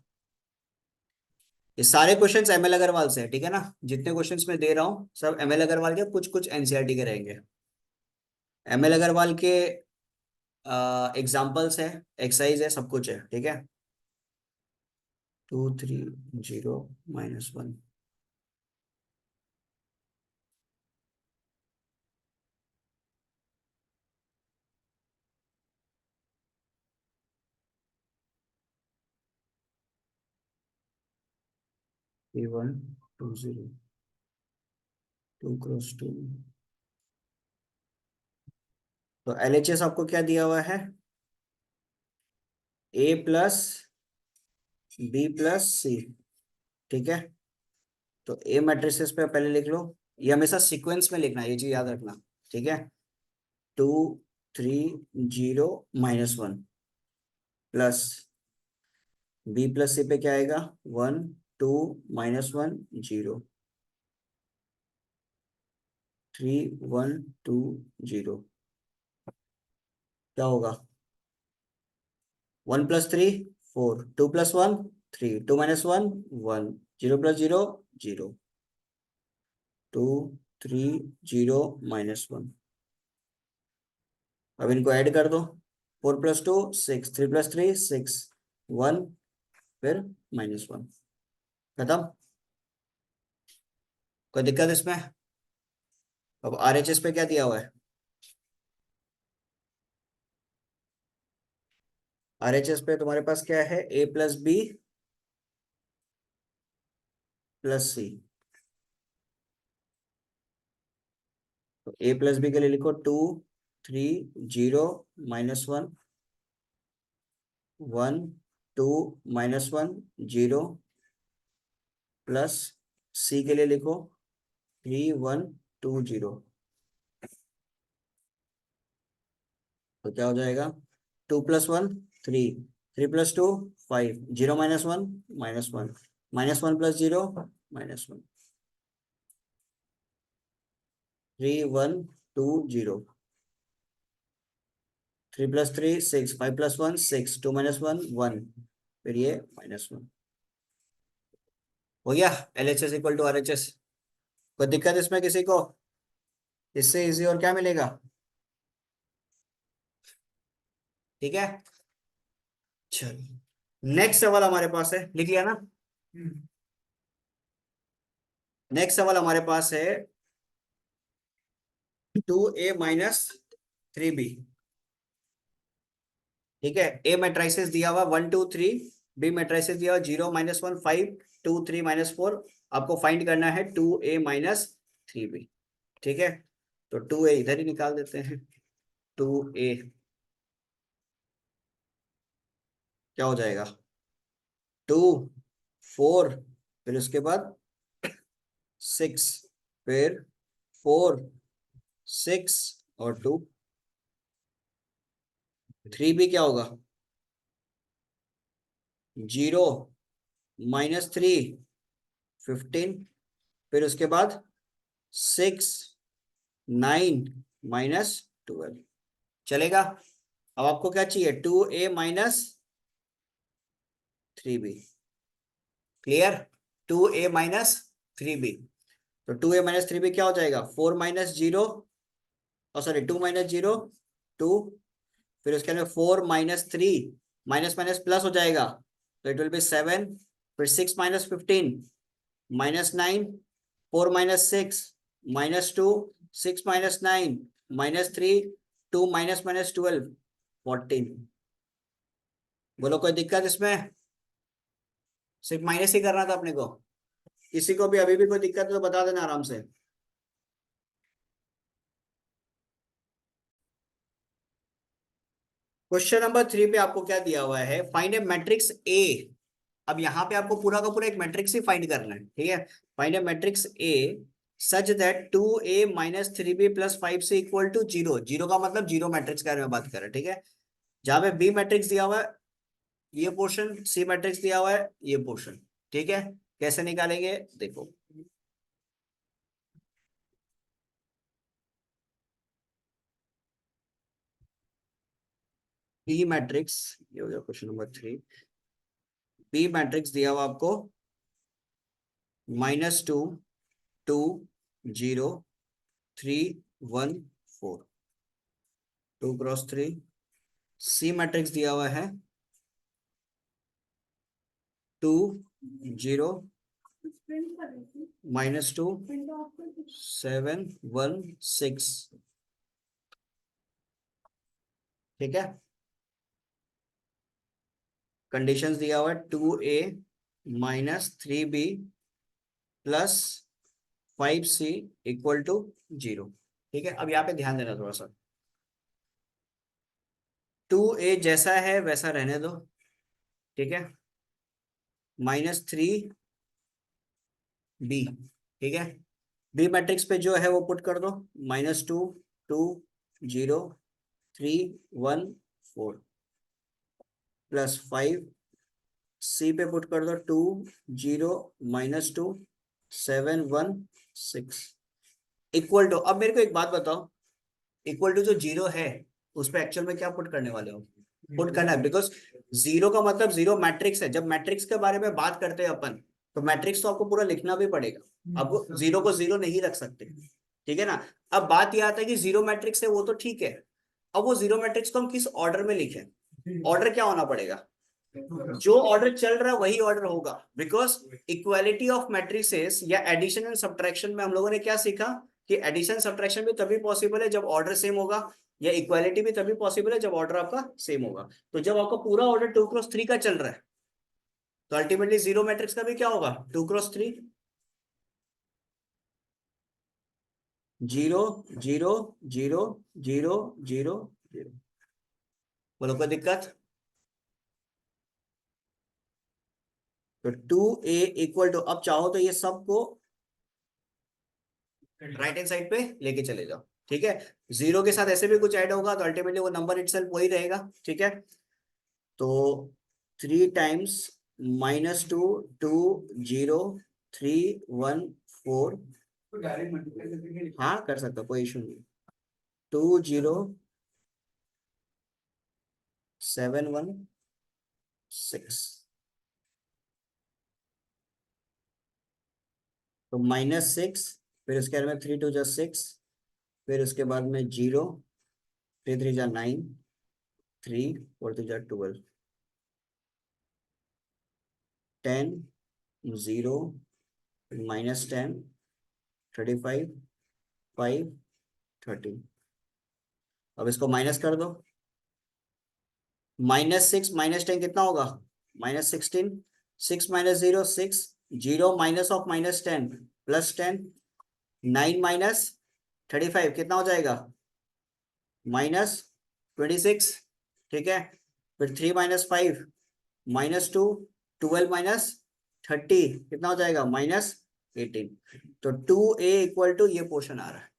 ये सारे क्वेश्चंस एमएल अग्रवाल से है, ठीक है ना। जितने क्वेश्चंस मैं दे रहा हूँ सब एमएल अग्रवाल के, कुछ कुछ एनसीईआरटी के रहेंगे। एमएल अग्रवाल के एग्जाम्पल्स है, एक्सरसाइज है, सब कुछ है, ठीक है। 2 3 0 -1, A1 2 0, 2 × 2। तो एलएचएस आपको क्या दिया हुआ है, ए प्लस बी प्लस सी, ठीक है। तो ए मैट्रिसेस पे पहले लिख लो, ये हमेशा सीक्वेंस में लिखना है, ये चीज याद रखना, ठीक है। 2 3 0 -1 प्लस बी प्लस सी पे क्या आएगा, 1 2 -1 0, 3 1 2 0। क्या होगा, 1 + 3 4, 2 + 1 3, 2 - 1 1, 0 + 0 0, 2 3 0 -1। अब इनको ऐड कर दो, 4 + 2 6, 3 + 3 6 1, फिर -1, खत्म। कोई दिक्कत इसमें। अब आरएचएस पे क्या दिया हुआ है, आरएचएस पे तुम्हारे पास क्या है, A plus B plus C. तो ए प्लस बी के लिए लिखो 2 3 0 -1, 1 2 -1 0, प्लस सी के लिए लिखो 3 1 2 0। तो क्या हो जाएगा, 2 + 1 3, 3 + 2 5, 0 - 1 -1, -1 + 0 -1, 3 1 2 0, 3 + 3 6, 5 + 1 6, 2 - 1 1, फिर ये -1 हो गया। LHS = RHS। कोई दिक्कत इसमें किसी को, इससे इजी और क्या मिलेगा, ठीक है। चलो नेक्स्ट सवाल हमारे पास है, लिख लिया ना। नेक्स्ट सवाल हमारे पास है 2a - 3b, ठीक है। ए मैट्रिसेस दिया हुआ 1 2 3, बी मैट्रिसेस दिया हुआ 0 - 1 5 2 3 - 4। आपको फाइंड करना है 2a - 3b, ठीक है। तो 2a इधर ही निकाल देते हैं, 2a क्या हो जाएगा, 2 4, फिर उसके बाद 6, फिर 4 6 और 2। 3b क्या होगा, 0 - 3 15, फिर उसके बाद 6 9 - 12। चलेगा। अब आपको क्या चाहिए, 2a - 3b, clear. 2a - 3b, तो 2a - 3b क्या हो जाएगा, 4 - 0, और सॉरी 2 - 0 2, फिर उसके अंदर 4 - 3, माइनस माइनस प्लस हो जाएगा, तो इट विल बी 7, फिर 6 - 15 -9, 4 - 6 -2, 6 - 9 -3, 2 - -12 14। बोलो कोई दिक्कत इसमें? सिर्फ माइनस ही करना था अपने को। किसी को भी अभी भी कोई दिक्कत है तो बता देना आराम से। क्वेश्चन नंबर 3 पे आपको क्या दिया हुआ है, फाइंड ए मैट्रिक्स ए। अब यहाँ पे आपको पूरा का पूरा एक मैट्रिक्स ही फाइंड करना है, ठीक है। Find a matrix A such that 2a minus 3b plus 5c equal to 0। Zero का मतलब जीरो मैट्रिक्स के बारे में बात कर रहे हैं, ठीक है। जहां पे बी मैट्रिक्स दिया हुआ है ये पोर्शन, सी मैट्रिक्स दिया हुआ है ये पोर्शन, ठीक है। कैसे निकालेंगे देखो। बी मैट्रिक्स, ये हो गया क्वेश्चन नंबर 3। बी मैट्रिक्स दिया हुआ आपको -2 2 0 3 1 4, 2 क्रॉस 3। सी मैट्रिक्स दिया हुआ है 2 0 -2 7 1 6, ठीक है। कंडीशंस दिया हुआ है 2a minus 3b plus 5c equal to 0, ठीक है। अब यहाँ पे ध्यान देना थोड़ा सा। 2a जैसा है वैसा रहने दो, ठीक है। -3b, ठीक है। बी मैट्रिक्स पे जो है वो पुट कर दो, -2 2 0 3 1 4 प्लस 5। सी पे पुट कर दो 2 0 -2 7 1 6 इक्वल टू। अब मेरे को एक बात बताओ, इक्वल टू जो 0 है उस पे एक्चुअल में क्या पुट करने वाले हो? पुट करना है, बिकॉज 0 का मतलब जीरो मैट्रिक्स है। जब मैट्रिक्स के बारे में बात करते हैं अपन, तो मैट्रिक्स तो आपको पूरा लिखना भी पड़ेगा। आपको 0 को 0 नहीं रख सकते, ठीक है ना। अब बात यह आता है कि जीरो मैट्रिक्स है वो तो ठीक है, अब वो जीरो मैट्रिक्स को हम किस ऑर्डर में लिखें? ऑर्डर क्या होना पड़ेगा? जो ऑर्डर चल रहा है वही ऑर्डर होगा, बिकॉज इक्वालिटी ऑफ मैट्रिसेस या एडिशन एंड सब्ट्रैक्शन में हम लोगों ने क्या सीखा कि एडिशन सब्ट्रैक्शन भी तभी पॉसिबल है जब ऑर्डर सेम होगा, या इक्वालिटी भी तभी पॉसिबल है जब ऑर्डर आपका सेम होगा। तो जब आपका पूरा ऑर्डर 2 क्रॉस 3 का चल रहा है तो अल्टीमेटली जीरो मैट्रिक्स का भी क्या होगा? 2 क्रॉस 3, 0 0 0 0 0 0। बोलो कोई दिक्कत? तो 2a इक्वल टू, अब चाहो तो ये सबको राइट हैंड साइड पे लेके चले जाओ, ठीक है। 0 के साथ ऐसे भी कुछ ऐड होगा तो अल्टीमेटली वो नंबर इटसेल्फ वही रहेगा, ठीक है। तो 3 टाइम्स -2 2 0 3 1 4, हाँ कर सकता, कोई इशू नहीं। 2 0 7 1 6, तो -6, फिर उसके बाद में 3 2 6, फिर उसके बाद में 0, 3 3 9, 3 4 2 12, 10 0 -10 35 5 30। अब इसको माइनस कर दो, -6 -10 कितना होगा? -16, 6 -0 6, 0 माइनस ऑफ -10 +10, 9 -35 कितना हो जाएगा? -26, ठीक है। फिर 3 -5 -2 12 -30 कितना हो जाएगा? -18। तो 2a इक्वल टू ये पोर्शन आ रहा है,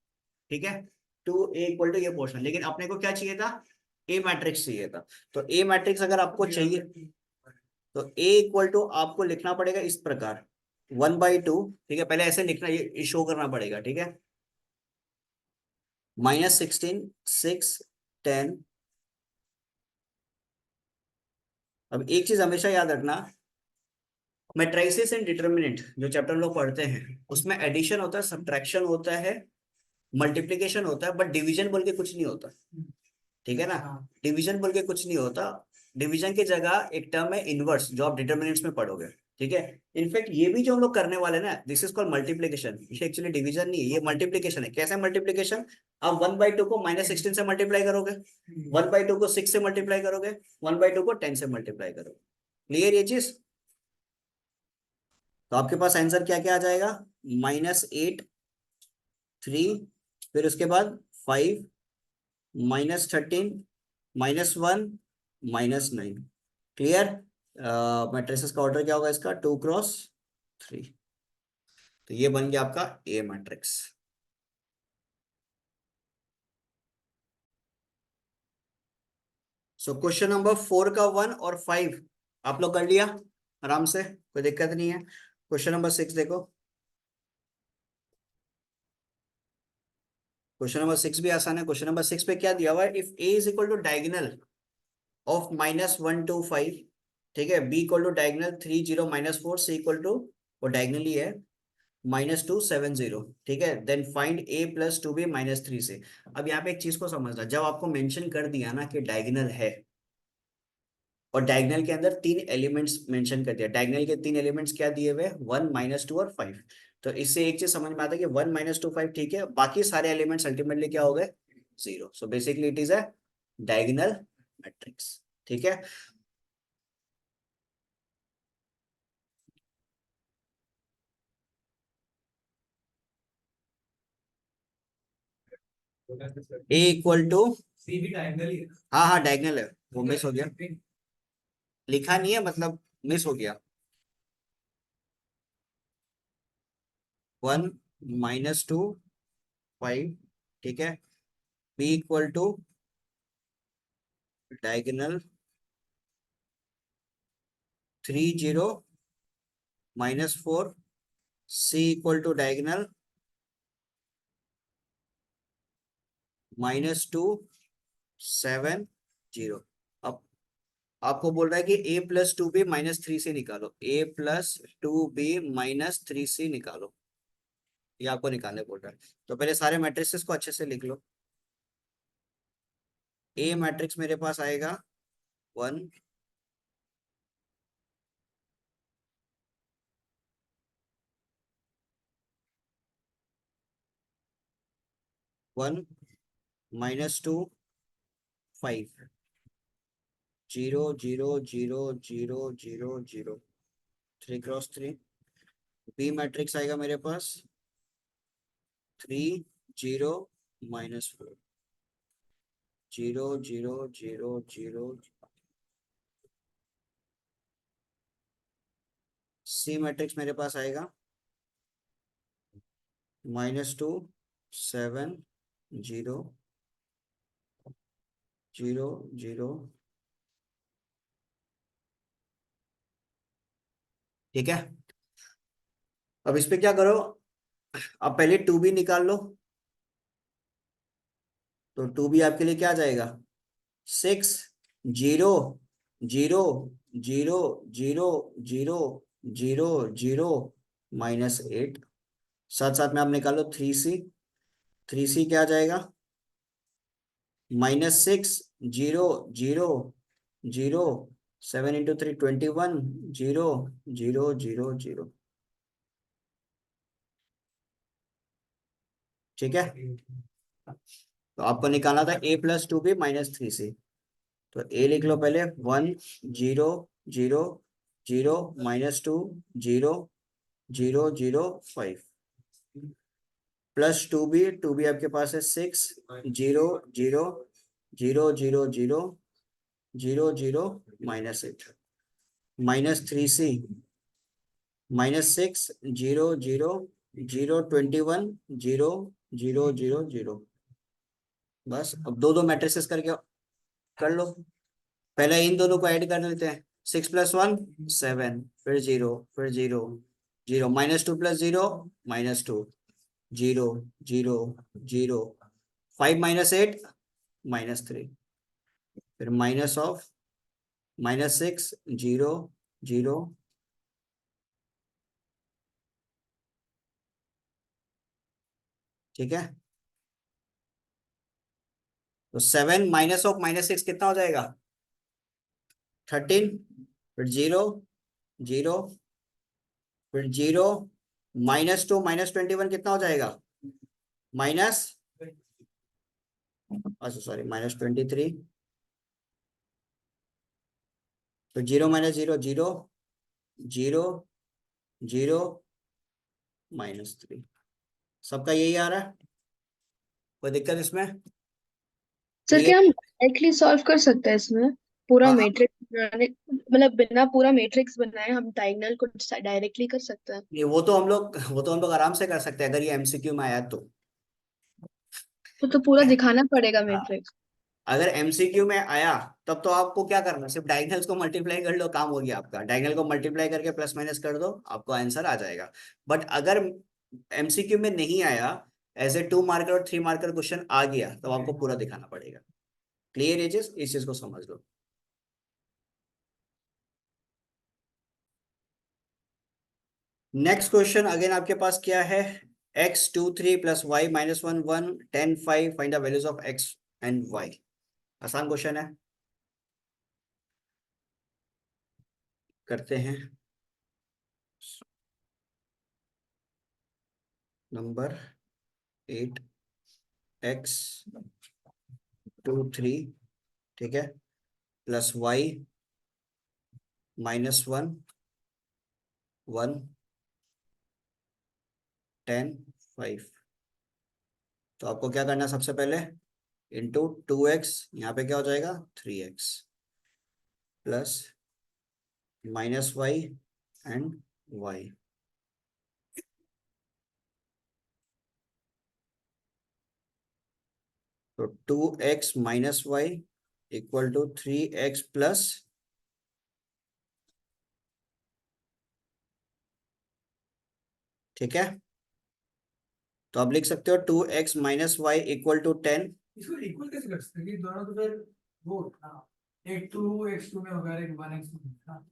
ठीक है। 2a इक्वल टू ये पोर्शन, लेकिन अपने को क्या चाहिए था? ए मैट्रिक्स चाहिए था। तो ए मैट्रिक्स अगर आपको चाहिए तो ए इक्वल टू आपको लिखना पड़ेगा इस प्रकार 1/2, ठीक है। पहले ऐसे लिखना, ये शो करना पड़ेगा, ठीक है। -16 6 10। अब एक चीज हमेशा याद रखना, मैट्रिसेस एंड डिटर्मिनेंट जो चैप्टर लोग पढ़ते हैं उसमें एडिशन होता है, सब्ट्रैक्शन होता है, मल्टीप्लीकेशन होता है, बट डिवीजन बोल के कुछ नहीं होता, ठीक है ना। डिवीजन बोल के कुछ नहीं होता। डिवीजन की जगह एक टर्म है इनवर्स जो आप डिटर्मिनेंट्स में पढ़ोगे, ठीक है। इनफैक्ट ये भी जो हम लोग करने वाले ना, दिस इज कॉल्ड मल्टीप्लीकेशन, ये एक्चुअली डिवीजन नहीं है, ये मल्टीप्लीकेशन है। कैसे मल्टीप्लीकेशन? आप 1/2 को -16 से मल्टीप्लाई करोगे, 1/2 को 6 से मल्टीप्लाई करोगे, 1/2 को 10 से मल्टीप्लाई करोगे। क्लियर ये चीज? तो आपके पास आंसर क्या क्या आ जाएगा? -8, 3, फिर उसके बाद 5, -13, -1, -9। क्लियर? मैट्रिसेस का ऑर्डर क्या होगा इसका? 2 × 3। तो ये बन गया आपका ए मैट्रिक्स। सो क्वेश्चन नंबर 4 का 1 और 5 आप लोग कर लिया आराम से, कोई दिक्कत नहीं है। क्वेश्चन नंबर 6 देखो। क्वेश्चन नंबर 6 भी आसान है। क्वेश्चन नंबर 6 पे क्या दिया हुआ है? If A is equal to diagonal of -1 2 5, ठीक है, B equal to diagonal 3 0 -4, C equal to, वो डायगोनली है, -2 7 0, ठीक है, देन फाइंड a + 2b -3 से। अब यहाँ पे एक चीज को समझना, जब आपको मेंशन कर दिया ना कि डायगोनल है, और डायगोनल के अंदर 3 एलिमेंट्स मेंशन कर दिया, डायगोनल के 3 एलिमेंट्स क्या दिए हुए? 1 -2 और 5। तो इससे एक चीज समझ में आता है कि 1 -2 5, ठीक है, बाकी सारे एलिमेंट्स अल्टीमेटली क्या हो गए? 0। So basically it is a diagonal matrix. ठीक है। ए इक्वल टू, सी भी डायगोनल ही है। हाँ हाँ डायगोनल है, वो मिस हो गया, लिखा नहीं है, मतलब मिस हो गया। 1 -2 5, ठीक है, B equal to diagonal 3 0 -4, C equal to diagonal -2 7 0। अब आपको बोल रहा है कि a + 2b -3 से निकालो, a + 2b -3 से निकालो, ये आपको निकालने बोल रहा है। तो पहले सारे मैट्रिसेस को अच्छे से लिख लो। ए मैट्रिक्स मेरे पास आएगा 1 1 -2 5 0 0 0 0 0 0, 3 × 3। बी मैट्रिक्स आएगा मेरे पास 3 0 -4 0 0 0 0। सी मैट्रिक्स मेरे पास आएगा -2 7 0 0 0। ठीक है। अब इस पे क्या करो, अब पहले 2b निकाल लो। तो 2b आपके लिए क्या आ जाएगा? 6 0 0 0 0 0 0 0 -8। साथ साथ में आप निकालो 3c। 3c क्या आ जाएगा? -6 0 0 0 7 × 3 21 0 0 0 0। ठीक है। तो आपको निकालना था a + 2b -3c। तो ए लिख लो पहले, 1 0 0 0 -2 0 0 0 5 +2b आपके पास है 6 0 0 0 0 0 0 0 -8 -3c -6 0 0 0 21 0 0 0 0। बस अब दो दो मैट्रिसेस करके कर लो। पहले इन दोनों को ऐड कर लेते हैं। 6 + 1 7, फिर 0, फिर 0 0, -2 + 0 -2 0 0 0, 5 -8 -3, फिर माइनस ऑफ -6 0 0। ठीक है। तो 7 -6 कितना हो जाएगा? 13, फिर 0 0 फिर 0 -2 -21 कितना हो जाएगा? माइनस, अच्छा सॉरी, -23। तो 0 -0 0, 0 0 -3, सबका यही आ रहा है, कोई दिक्कत इसमें? Sir clear? क्या हम डायरेक्टली सॉल्व कर सकते हैं इसमें? पूरा हाँ हाँ, मैट्रिक्स बनाने, मतलब बिना पूरा मैट्रिक्स बनाए हम डायगोनल को डायरेक्टली कर सकते हैं? ये वो तो हम लोग आराम से कर सकते हैं, अगर ये एमसीक्यू में आया तो। तो पूरा दिखाना पड़ेगा हाँ, मैट्रिक्स? अगर एमसीक्यू में आया तब तो आपको क्या करना है, सिर्फ डायगनल्स को मल्टीप्लाई कर लो, काम हो गया आपका। डायगनल को मल्टीप्लाई करके प्लस माइनस कर दो, आपको आंसर आ जाएगा। बट अगर एमसीक्यू में नहीं आया, एज ए 2 मार्कर और 3 मार्कर क्वेश्चन आ गया, तो आपको पूरा दिखाना पड़ेगा। क्लियर एजेस, इस चीज को समझ लो। नेक्स्ट क्वेश्चन अगेन आपके पास क्या है? x23 + y -1 1 10 5, find the values of x and y। आसान क्वेश्चन है, करते हैं। नंबर 8, x23, ठीक है, प्लस y -1 1 10 5। तो आपको क्या करना है, सबसे पहले इंटू 2x, यहाँ पे क्या हो जाएगा 3x, plus -y and y। तो 2x - y equal to 3x plus, ठीक है। तो आप लिख सकते हो 2x - y इक्वल टू 10। इसको इक्वल कैसे कर सकते हैं कि दोनों तो फिर वो हाँ एक 2x2 में होगा और एक 1x2 में हाँ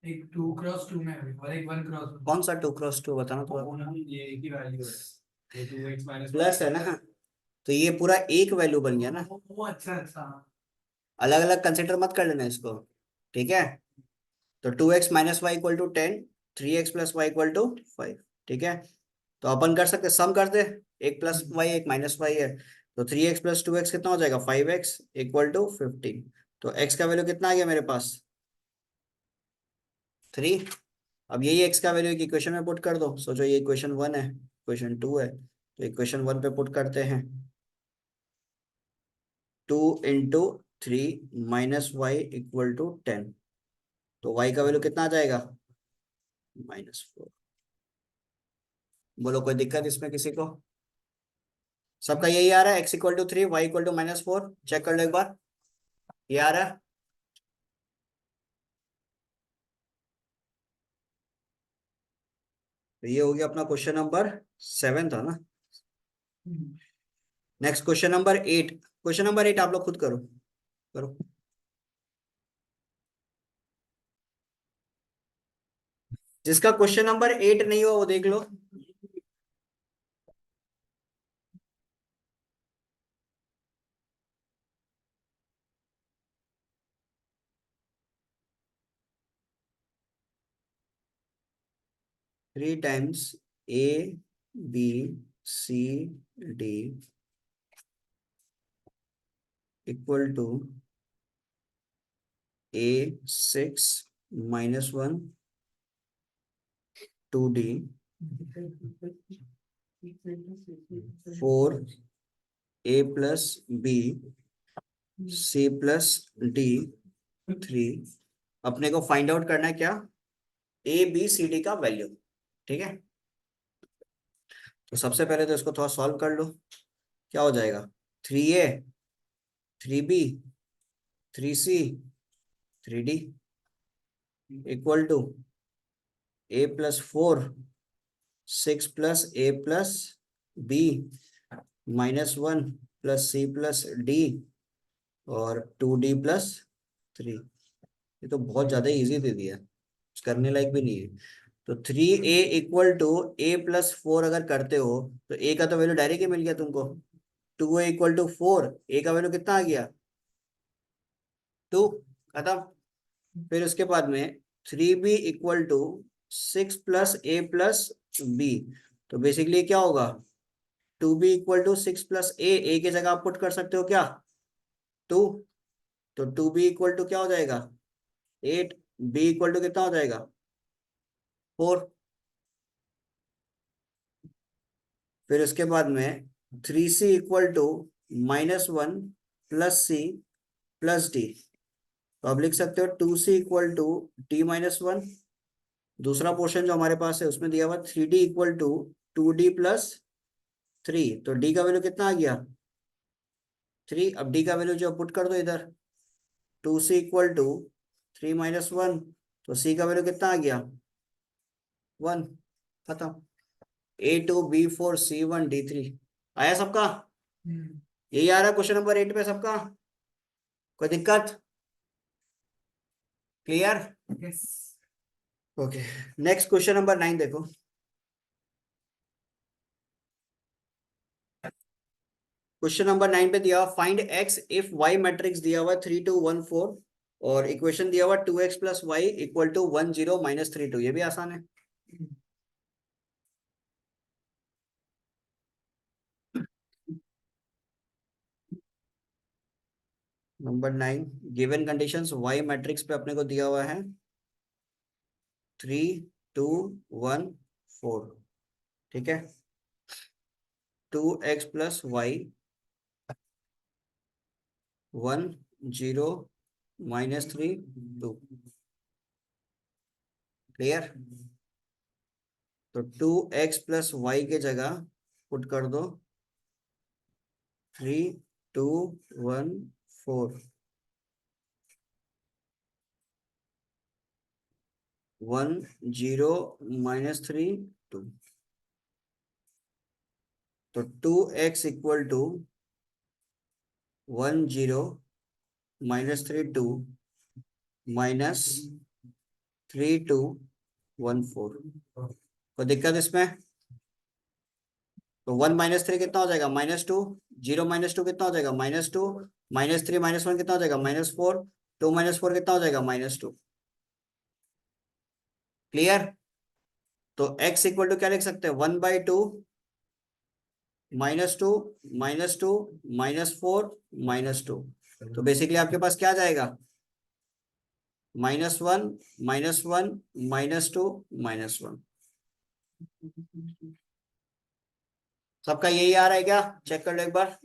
एक 2 × 2 में होगा और एक 1 × 1। कौन सा 2 × 2 बताना तो, ये एक ही वैल्यू है ये 2x - प्लस है ना, तो ये पूरा एक वैल्यू बन गया ना। वो अच्छा अच्छा अलग अलग कंसिडर मत कर लेना इसको, ठीक है। तो 2x - y equal to 10, 3x plus Y equal to 5, ठीक है। तो अपन कर सकते, सम कर दे, एक प्लस वाई एक माइनस वाई है। तो 3x + 2x कितना हो जाएगा, 5x इक्वल टू 15। तो x का वैल्यू कितना आ गया मेरे पास, 3। अब यही x का वैल्यू एक इक्वेशन में पुट कर दो। सोचो ये इक्वेशन 1 है, इक्वेशन 2 है, तो इक्वेशन 1 पे पुट करते हैं। 2 इंटू 3 -y इक्वल टू 10। तो y का वैल्यू कितना आ जाएगा, -4। बोलो कोई दिक्कत इसमें किसी को? सबका यही आ रहा है, x equal to 3, y equal to -4। Check कर लो एक बार, ये आ रहा है। तो ये हो गया अपना क्वेश्चन नंबर 7 था ना। Next question number 8। Question number 8 आप लोग खुद करो, करो। जिसका क्वेश्चन नंबर 8 नहीं हुआ वो देख लो। 3 times ABCD equal to A6 -1 2D 4 A + B C + D 3। अपने को फाइंड आउट करना है क्या, ABCD का वैल्यू, ठीक है। तो सबसे पहले तो इसको थोड़ा सॉल्व कर लो। क्या हो जाएगा, 3A 3B 3C 3D equal to A + 4 6 + A + B -1 + C + D और 2D + 3। ये तो बहुत ज्यादा इजी दे दिया, कुछ करने लायक भी नहीं है। तो 3A इक्वल टू A + 4 अगर करते हो तो A का तो वैल्यू डायरेक्ट ही मिल गया तुमको, 2A इक्वल टू 4। A का वैल्यू कितना आ गया, 2, खत्म। फिर उसके बाद में 3B equal to 6 plus A plus B. तो बेसिकली क्या होगा, 2b इक्वल टू 6 प्लस ए की जगह आप पुट कर सकते हो क्या, 2। तो 2b इक्वल टू क्या हो जाएगा, 8। बी इक्वल टू कितना हो जाएगा, 4। फिर उसके बाद में 3c equal to -1 plus C plus D. तो आप लिख सकते हो 2c इक्वल टू d-1। दूसरा पोर्शन जो हमारे पास है उसमें दिया हुआ 3d इक्वल टू 2d+3। तो d का वैल्यू कितना आ गया, 3। अब d का वैल्यू जो पुट कर दो इधर, 2c इक्वल टू 3-1। तो c का वैल्यू कितना आ गया, 1। खत्म। A2B4C1D3 आया सबका, यही आ रहा है क्वेश्चन नंबर 8 पे सबका, कोई दिक्कत, clear. Yes. Okay, next question number 9 देखो। क्वेश्चन नंबर 9 पे दिया find x if y matrix दिया हुआ 3 2 1 4 और इक्वेशन दिया हुआ 2x plus Y equal to 1 0 -3 2। ये भी आसान है। Number 9, given conditions y matrix पे अपने को दिया हुआ है 3 2 1 4। ठीक है, 2x प्लस वाई 1 0 -3 2। क्लियर। तो 2x प्लस वाई के जगह पुट कर दो 3 2 1 4 1 0 -3 2। तो 2x इक्वल टू 1 0 -3 2 -3 2 1 4। कोई दिक्कत इसमें। तो 1 -3 कितना हो जाएगा, -2। 0 -2 कितना हो जाएगा, -2। -3 -1 कितना हो जाएगा, -4। 2 -4 कितना हो जाएगा, -2। क्लियर। तो x इक्वल टू क्या लिख सकते हैं, 1/2 -2 -2 -4 -2। तो बेसिकली आपके पास क्या जाएगा, -1 -1 -2 -1। सबका यही आ रहा है क्या, चेक कर लो एक बार।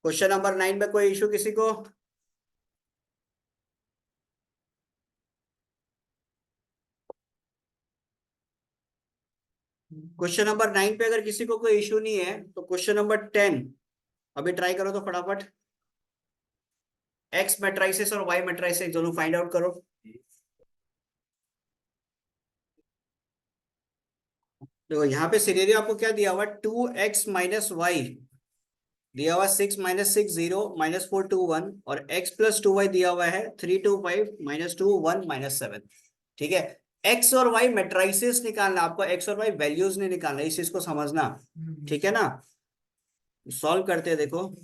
क्वेश्चन नंबर 9 में कोई इशू किसी को। क्वेश्चन नंबर 9 पे अगर किसी को कोई इशू नहीं है तो क्वेश्चन नंबर 10 अभी ट्राई करो तो फटाफट। एक्स मैट्राइसिस और वाई मैट्राइसिस दोनों फाइंड आउट करो। देखो यहाँ पे सिनेरियो आपको क्या दिया हुआ, 2x माइनस वाई दिया हुआ 6 -6 0 -4 2 1 और x प्लस 2y दिया हुआ है 3 2 5 -2 1 -7। ठीक है, x और y मैट्राइसिस निकालना, आपको x और y वैल्यूज नहीं निकालना, इस चीज को समझना। ठीक है ना, सॉल्व करते हैं देखो।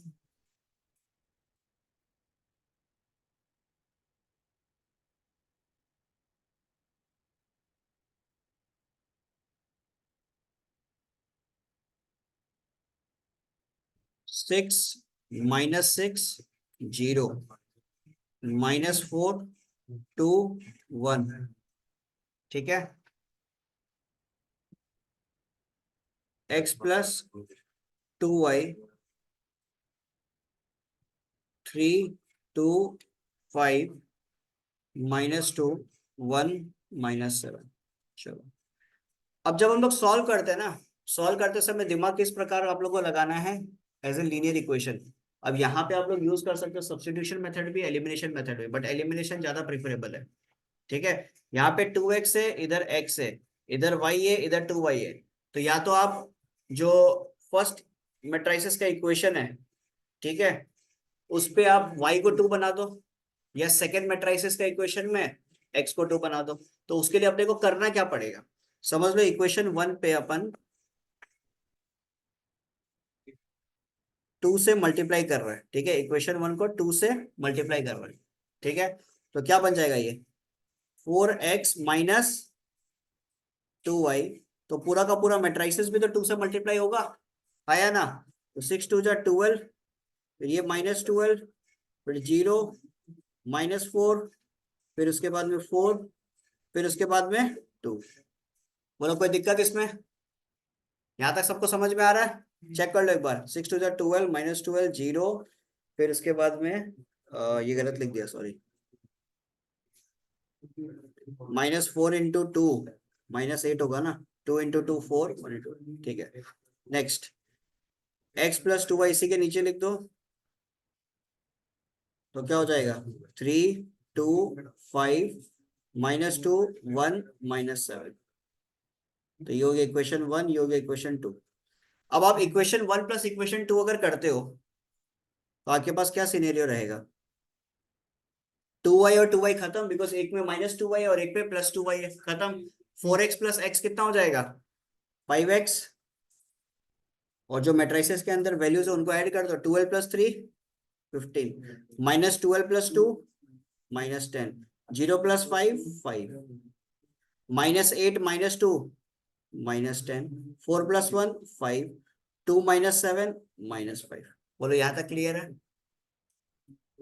सिक्स -6 0 -4 2 1। ठीक है, x प्लस 2y 3 2 5 -2 1 -7। चलो, अब जब हम लोग सॉल्व करते हैं ना, सॉल्व करते समय दिमाग किस प्रकार आप लोगों को लगाना है, एज ए लीनियर इक्वेशन। अब यहाँ पे आप लोग यूज कर सकते हो सब्स्टिट्यूशन मेथड भी, एलिमिनेशन मेथड भी, बट एलिमिनेशन ज्यादा प्रेफरेबल है। ठीक है, यहाँ पे 2x है, इधर x है, इधर y है, इधर 2y है। तो या तो आप जो फर्स्ट मैट्रिसेस का इक्वेशन है, ठीक है, उस पे आप y को 2 बना दो, या सेकेंड मैट्रिसेस का इक्वेशन में x को 2 बना दो। तो उसके लिए अपने को करना क्या पड़ेगा, समझ लो। इक्वेशन 1 पे अपन 2 से मल्टीप्लाई कर रहे हैं। ठीक है, इक्वेशन 1 को 2 से मल्टीप्लाई कर रहे हैं। ठीक है, तो क्या बन जाएगा ये 4x माइनस 2y, तो पूरा का पूरा मैट्रिसेस भी तो 2 से मल्टीप्लाई होगा, आया ना। तो 6 2 जा 12, फिर ये -12, फिर 0, -4, फिर उसके बाद में 4, फिर उसके बाद में 2। बोलो कोई दिक्कत इसमें? यहाँ तक सबको समझ में आ रहा है? चेक कर लो एक बार। 6 2 जा 12, -12, 0, फिर उसके बाद में ये गलत लिख दिया, सॉरी, -4 इंटू 2, -8 होगा ना, 2 इंटू 2 4, 1 इंटू, ठीक है। नेक्स्ट, x प्लस 2y इसी के नीचे लिख दो, तो क्या हो जाएगा? 3 2 5 -2 1 -7। तो ये हो गया इक्वेशन 1, ये हो गया इक्वेशन 2। अब आप इक्वेशन 1 प्लस इक्वेशन 2 अगर करते हो तो आपके पास क्या सिनेरियो रहेगा? 2y और 2y खत्म, बिकॉज एक में -2y और एक में +2y है, खत्म। 4x प्लस x कितना हो जाएगा? 5x। और जो मैट्रिसेस के अंदर वैल्यूज है उनको ऐड कर दो, 12 प्लस 3 15, -12 प्लस 2 -10, 0 प्लस 5 5, -8 -2 -10, 4 प्लस 1 5, 2 -7 -5। बोलो यहाँ तक क्लियर है?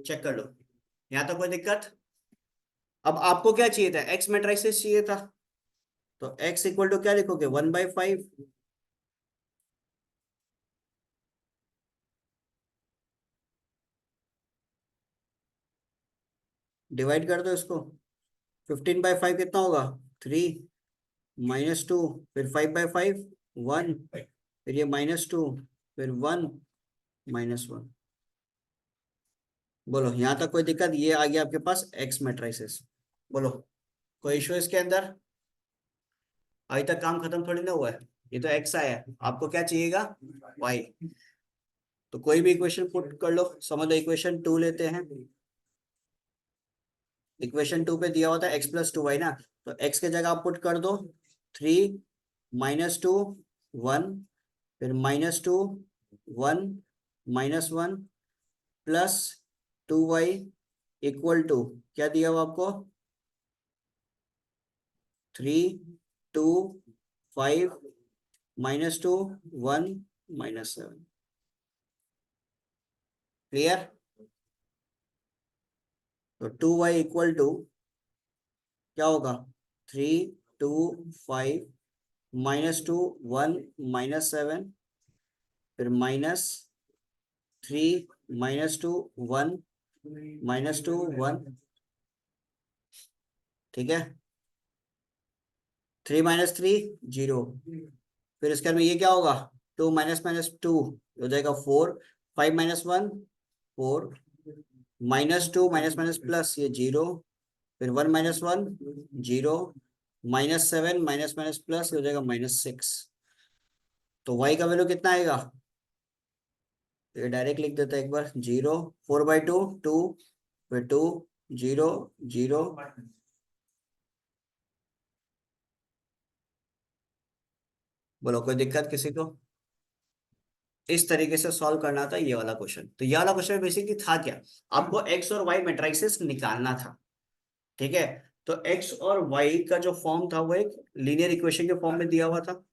चेक कर लो, यहाँ तक कोई दिक्कत? अब आपको क्या चाहिए था? एक्स मैट्रिसेस चाहिए था, तो x इक्वल टू क्या लिखोगे? 1/5, डिवाइड कर दो इसको। 15/5 कितना होगा? 3, -2, फिर 5/5 1, फिर ये -2, फिर 1 -1। बोलो यहाँ तक कोई दिक्कत? ये आ गया आपके पास एक्स मैट्रिसेस। बोलो कोई इशू इसके अंदर? अभी तक काम खत्म थोड़ी ना हुआ है, ये तो एक्स आया है, आपको क्या चाहिएगा? वाई। तो कोई भी इक्वेशन पुट कर लो, समझ लो इक्वेशन 2 लेते हैं। इक्वेशन 2 पे दिया होता है x प्लस 2y ना, तो x के जगह आप पुट कर दो 3 -2 1, फिर -2 1 -1 प्लस 2y इक्वल टू क्या दिया हुआ आपको? 3 2 5 -2 1 -7। क्लियर? तो 2y इक्वल टू क्या होगा? 3 2 5 -2 1 -7, फिर -3 -2 1 -2 1, ठीक है। 3 -3 0, फिर इसके में ये क्या होगा? 2 -2 हो जाएगा 4, 5 -1 4, -2 प्लस ये 0, फिर 1 -1 0, -7 प्लस हो जाएगा -6। तो y का वैल्यू कितना आएगा? तो ये डायरेक्ट लिख देता है एक बार, 0 4/2 2, फिर 2 0 0। बोलो कोई दिक्कत किसी को? इस तरीके से सॉल्व करना था ये वाला क्वेश्चन। तो ये वाला क्वेश्चन बेसिकली था क्या? आपको एक्स और वाई मैट्रिसेस निकालना था, ठीक है। तो एक्स और वाई का जो फॉर्म था वो एक लीनियर इक्वेशन के फॉर्म में दिया हुआ था।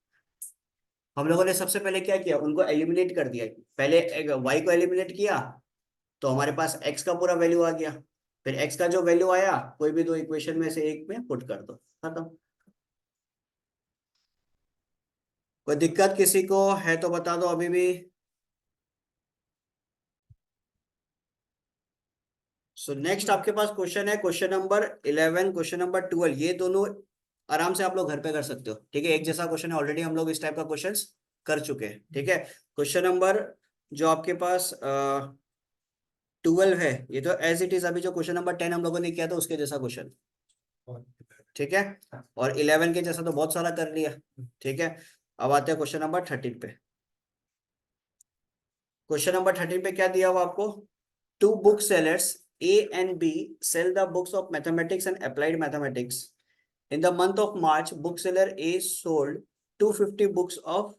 हम लोगों ने सबसे पहले क्या किया? उनको एलिमिनेट कर दिया। पहले वाई को एलिमिनेट किया तो हमारे पास एक्स का पूरा वैल्यू आ गया। फिर एक्स का जो वैल्यू आया कोई भी दो इक्वेशन में से एक में पुट कर दो, खत्म। कोई दिक्कत किसी को है तो बता दो अभी भी। सो नेक्स्ट आपके पास क्वेश्चन है, क्वेश्चन नंबर 11, क्वेश्चन नंबर 12। ये दोनों आराम से आप लोग घर पे कर सकते हो, ठीक है। एक जैसा क्वेश्चन है, ऑलरेडी हम लोग इस टाइप का क्वेश्चंस कर चुके हैं, ठीक है। क्वेश्चन नंबर जो आपके पास 12 है, ये तो एज इट इज अभी जो क्वेश्चन नंबर 10 हम लोगों ने किया था उसके जैसा क्वेश्चन, ठीक है। और 11 के जैसा तो बहुत सारा कर लिया, ठीक है। अब आते हैं क्वेश्चन नंबर 13 पे। क्वेश्चन नंबर 13 पे क्या दिया हुआ आपको? Two booksellers A and B sell the books of mathematics and applied mathematics. In the month of March, bookseller A sold 250 books of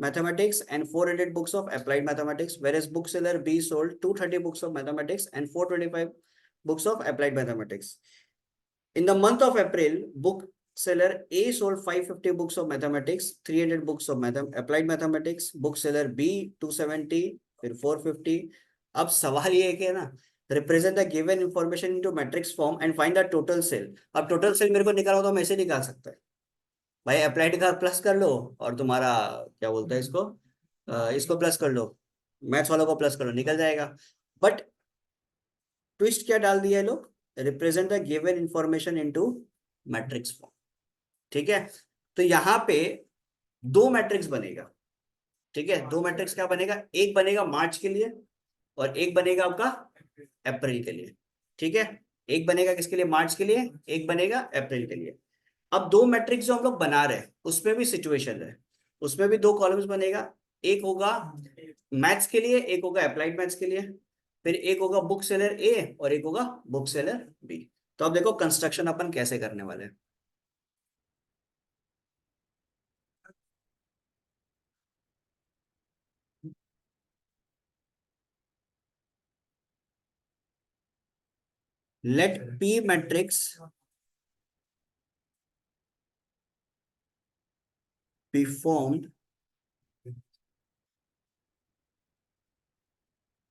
mathematics and 400 books of applied mathematics, whereas bookseller B sold 230 books of mathematics and 425 books of applied mathematics. In the month of April, seller A sold 550 books of mathematics, 300 books of applied mathematics, book seller B 270, फिर 450। अब सवाल ये है कि ना, represent the given information into matrix form and find the total sale. अब total sale मेरे को निकालना तो हम ऐसे निकाल सकते हैं भाई, अप्लाइड का प्लस कर लो और तुम्हारा क्या बोलते हैं इसको, इसको प्लस कर लो, मैथ्स वालों को प्लस कर लो, निकल जाएगा। बट ट्विस्ट क्या डाल दिया है लोग, represent the given information into matrix form. ठीक है, तो यहाँ पे दो मैट्रिक्स बनेगा। ठीक है, दो मैट्रिक्स क्या बनेगा, एक बनेगा मार्च के लिए और एक बनेगा आपका अप्रैल के लिए। ठीक है, एक बनेगा किसके लिए, मार्च के लिए, एक बनेगा अप्रैल के लिए। अब दो मैट्रिक्स जो हम लोग बना रहे हैं उसमें भी सिचुएशन है, उसमें भी दो कॉलम्स बनेगा, एक होगा मैथ्स के लिए, एक होगा अप्लाइड मैथ्स के लिए, फिर एक होगा बुक सेलर ए और एक होगा बुक सेलर बी। तो अब देखो कंस्ट्रक्शन अपन कैसे करने वाले हैं। Let P matrix be formed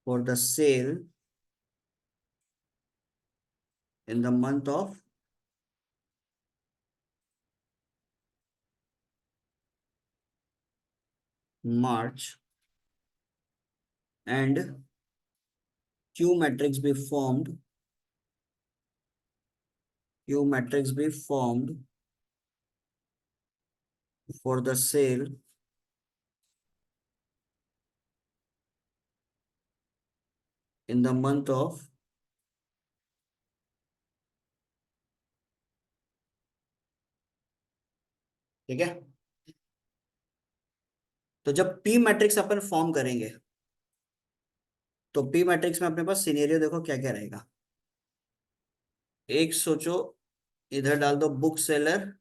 for the sale in the month of March, and Q matrix be formed for the sale in the month of ठीक है। तो जब P मैट्रिक्स अपन फॉर्म करेंगे तो P मैट्रिक्स में अपने पास सिनेरियो देखो क्या क्या रहेगा। एक सोचो, इधर डाल दो बुक सेलर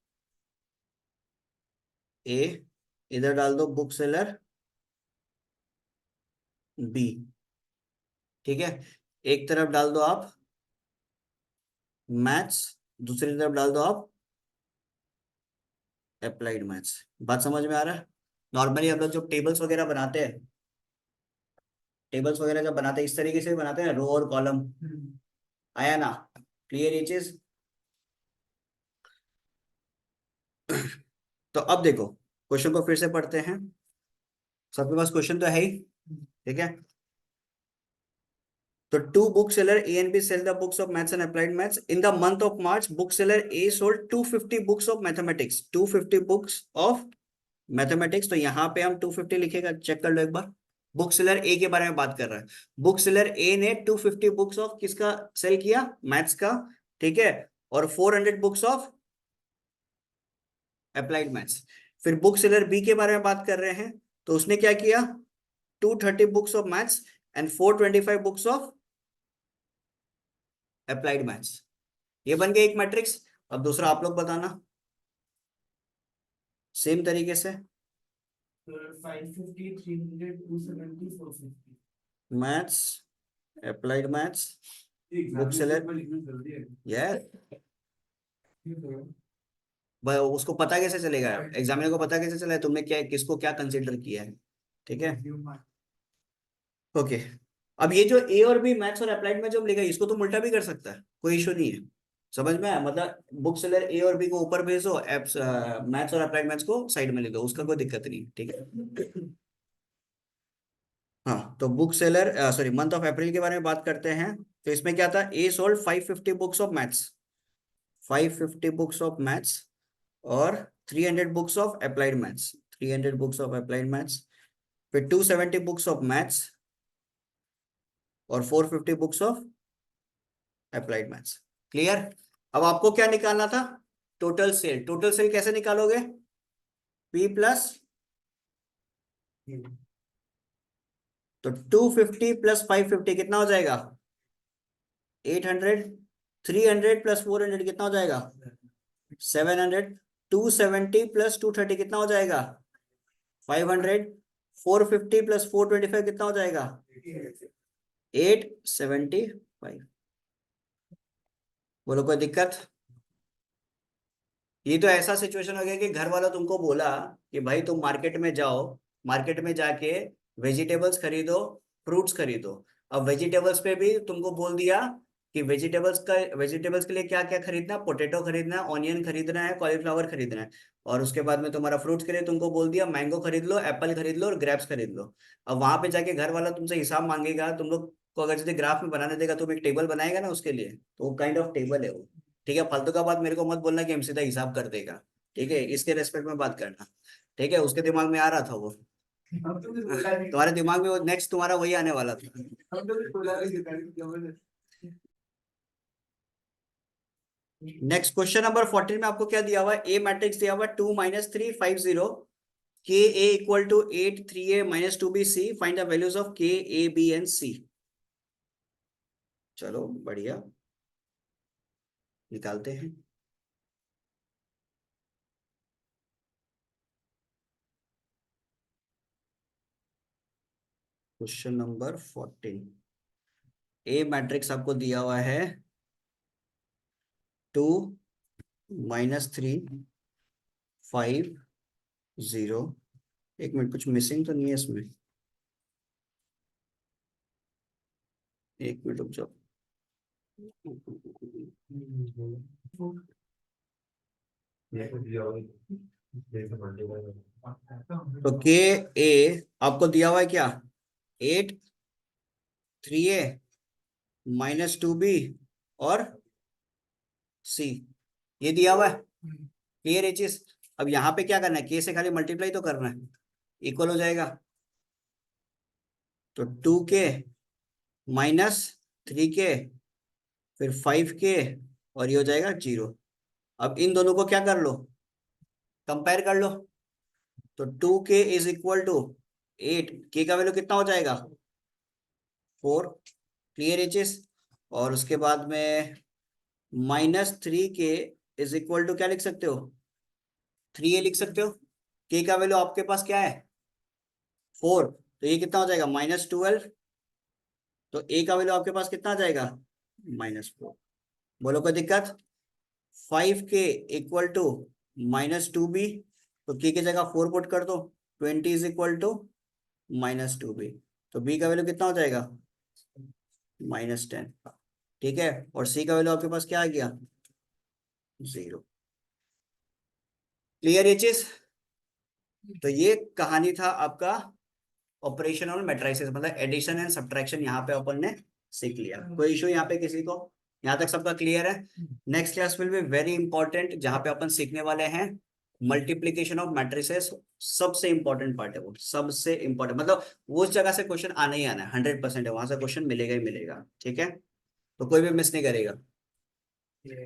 ए, इधर डाल दो बुक सेलर बी। ठीक है, एक तरफ डाल दो आप मैथ्स, दूसरी तरफ डाल दो आप अप्लाइड मैथ्स। बात समझ में आ रहा है। नॉर्मली हम लोग जो टेबल्स वगैरह बनाते हैं, टेबल्स वगैरह जब बनाते हैं इस तरीके से बनाते हैं, रो और कॉलम। आया ना, क्लियर ये चीज। तो अब देखो क्वेश्चन को फिर से पढ़ते हैं, सबके पास क्वेश्चन तो है ही। ठीक है, तो two bookseller A and B sell the books of maths and applied maths in the month of March. Bookseller A sold 250 books of mathematics, 250 books of mathematics. तो यहाँ पे हम 250 लिखेगा, चेक कर लो एक बार। बुक सेलर ए के बारे में बात कर रहा है, बुक सेलर ए ने 250 बुक्स ऑफ किसका सेल किया, मैथ्स का। ठीक है, और 400 बुक्स ऑफ अप्लाइड मैथ्स। फिर बुक सेलर बी के बारे में बात कर रहे हैं, तो उसने क्या किया, 230 books of maths and 425 books of applied maths. ये बन गया एक मैट्रिक्स। अब दूसरा आप लोग बताना सेम तरीके से, 550, 300, 270, 450। Maths, applied maths, book seller. यार उसको पता कैसे चलेगा, एग्जामिनर को पता कैसे चला है तुमने क्या किसको क्या कंसीडर किया है। ठीक है, ओके। अब ये जो ए और बी मैथ्स और अप्लाइड में जो हम लिखा है इसको तुम उल्टा भी कर सकता है, कोई इशू नहीं है। समझ में आया, मतलब बुक सेलर ए और बी को ऊपर भेजो, एप्स मैथ्स और अप्लाइड मैथ्स को साइड में लिख दो, उसका कोई दिक्कत नहीं। ठीक है, हाँ। तो book seller sorry month of April के बारे में बात करते हैं। तो इसमें क्या था, ए sold 550 books of maths, 550 books of maths और 300 books of applied maths, 300 books of applied maths. फिर 270 बुक्स ऑफ मैथ्स और 450 books of applied maths. Clear. अब आपको क्या निकालना था, टोटल सेल। टोटल सेल कैसे निकालोगे, P प्लस, तो 250 प्लस 550 कितना हो जाएगा, 800। 300 प्लस 400 कितना हो जाएगा, 700। 270 प्लस 230 कितना हो जाएगा, 500। 450 प्लस 425 कितना हो जाएगा, 875। बोलो कोई दिक्कत। ये तो ऐसा सिचुएशन हो गया कि घर वालों तुमको बोला कि भाई तुम मार्केट में जाओ, मार्केट में जाके वेजिटेबल्स खरीदो, फ्रूट्स खरीदो। अब वेजिटेबल्स पे भी तुमको बोल दिया कि वेजिटेबल्स के लिए क्या क्या खरीदना, पोटैटो खरीदना है, ऑनियन खरीदना है, कॉलीफ्लावर खरीदना है। और उसके बाद में तुम्हारा फ्रूट्स के लिए तुमको बोल दिया मैंगो खरीद लो, एप्पल खरीद लो और ग्रेप्स खरीद लो। अब वहां पे जाके घर वाला तुमसे हिसाब मांगेगा, तुम लोग को अगर जैसे ग्राफ में बनाने देगा, तुम एक टेबल बनाएगा ना उसके लिए, तो वो काइंड ऑफ टेबल है वो। ठीक है, फालतू का बात मेरे को मत बोलना कि हम सीधा हिसाब कर देगा। ठीक है, इसके रेस्पेक्ट में बात करना। ठीक है, उसके दिमाग में आ रहा था वो। हम तो कुछ बोला नहीं। तुम्हारे दिमाग में वो नेक्स्ट तुम्हारा वही आने वाला था। हम तो कुछ बोला नहीं जबरदस्त। नेक्स्ट क्वेश्चन नंबर 14 में आपको क्या दिया हुआ है? ए मैट्रिक्स दिया हुआ है 2 - 3 5 0, K A equal to 8 3a - 2b c, find the values of K A B and सी। चलो बढ़िया, निकालते हैं। क्वेश्चन नंबर 14, ए मैट्रिक्स आपको दिया हुआ है 2 - 3 5 0। एक मिनट, कुछ मिसिंग तो नहीं है इसमें? एक मिनट रुक जाओ। तो के ए आपको दिया हुआ है क्या? 8 3a - 2b और सी, ये दिया हुआ है। क्लियर है चीज? अब यहाँ पे क्या करना है, के से खाली मल्टीप्लाई तो करना है, इक्वल हो जाएगा। तो 2k - 3k फिर 5k और ये हो जाएगा 0। अब इन दोनों को क्या कर लो, कंपेयर कर लो। तो 2k इज इक्वल टू 8, के का वैल्यू कितना हो जाएगा? 4। क्लियर है चीज? और उसके बाद में -3k इज इक्वल टू क्या लिख सकते हो? 3a लिख सकते हो। के का वैल्यू आपके पास क्या है? 4। तो ये कितना हो जाएगा? -12। तो ए का वैल्यू आपके पास कितना आ जाएगा? -4। बोलो कोई दिक्कत? 5k इक्वल टू -2b, तो के की जगह 4 पुट कर दो। 20 इज इक्वल टू -2b, तो बी का वैल्यू कितना हो जाएगा? -10। ठीक है, और सी का वैल्यू आपके पास क्या आ गया? 0। क्लियर ये चीज? तो ये कहानी था आपका ऑपरेशन और मैट्रिसेस, मतलब एडिशन एंड सब्ट्रैक्शन, यहाँ पे अपन ने सीख लिया। कोई इशू यहाँ पे किसी को? यहाँ तक सबका क्लियर है? Next class will be very important, जहाँ पे अपन सीखने वाले हैं मल्टीप्लीकेशन ऑफ मैट्रिसेस। सबसे इंपॉर्टेंट पार्ट है वो, सबसे इंपॉर्टेंट, मतलब उस जगह से क्वेश्चन आना ही आना है, 100% है, वहां से क्वेश्चन मिलेगा ही मिलेगा। ठीक है, तो कोई भी मिस नहीं करेगा।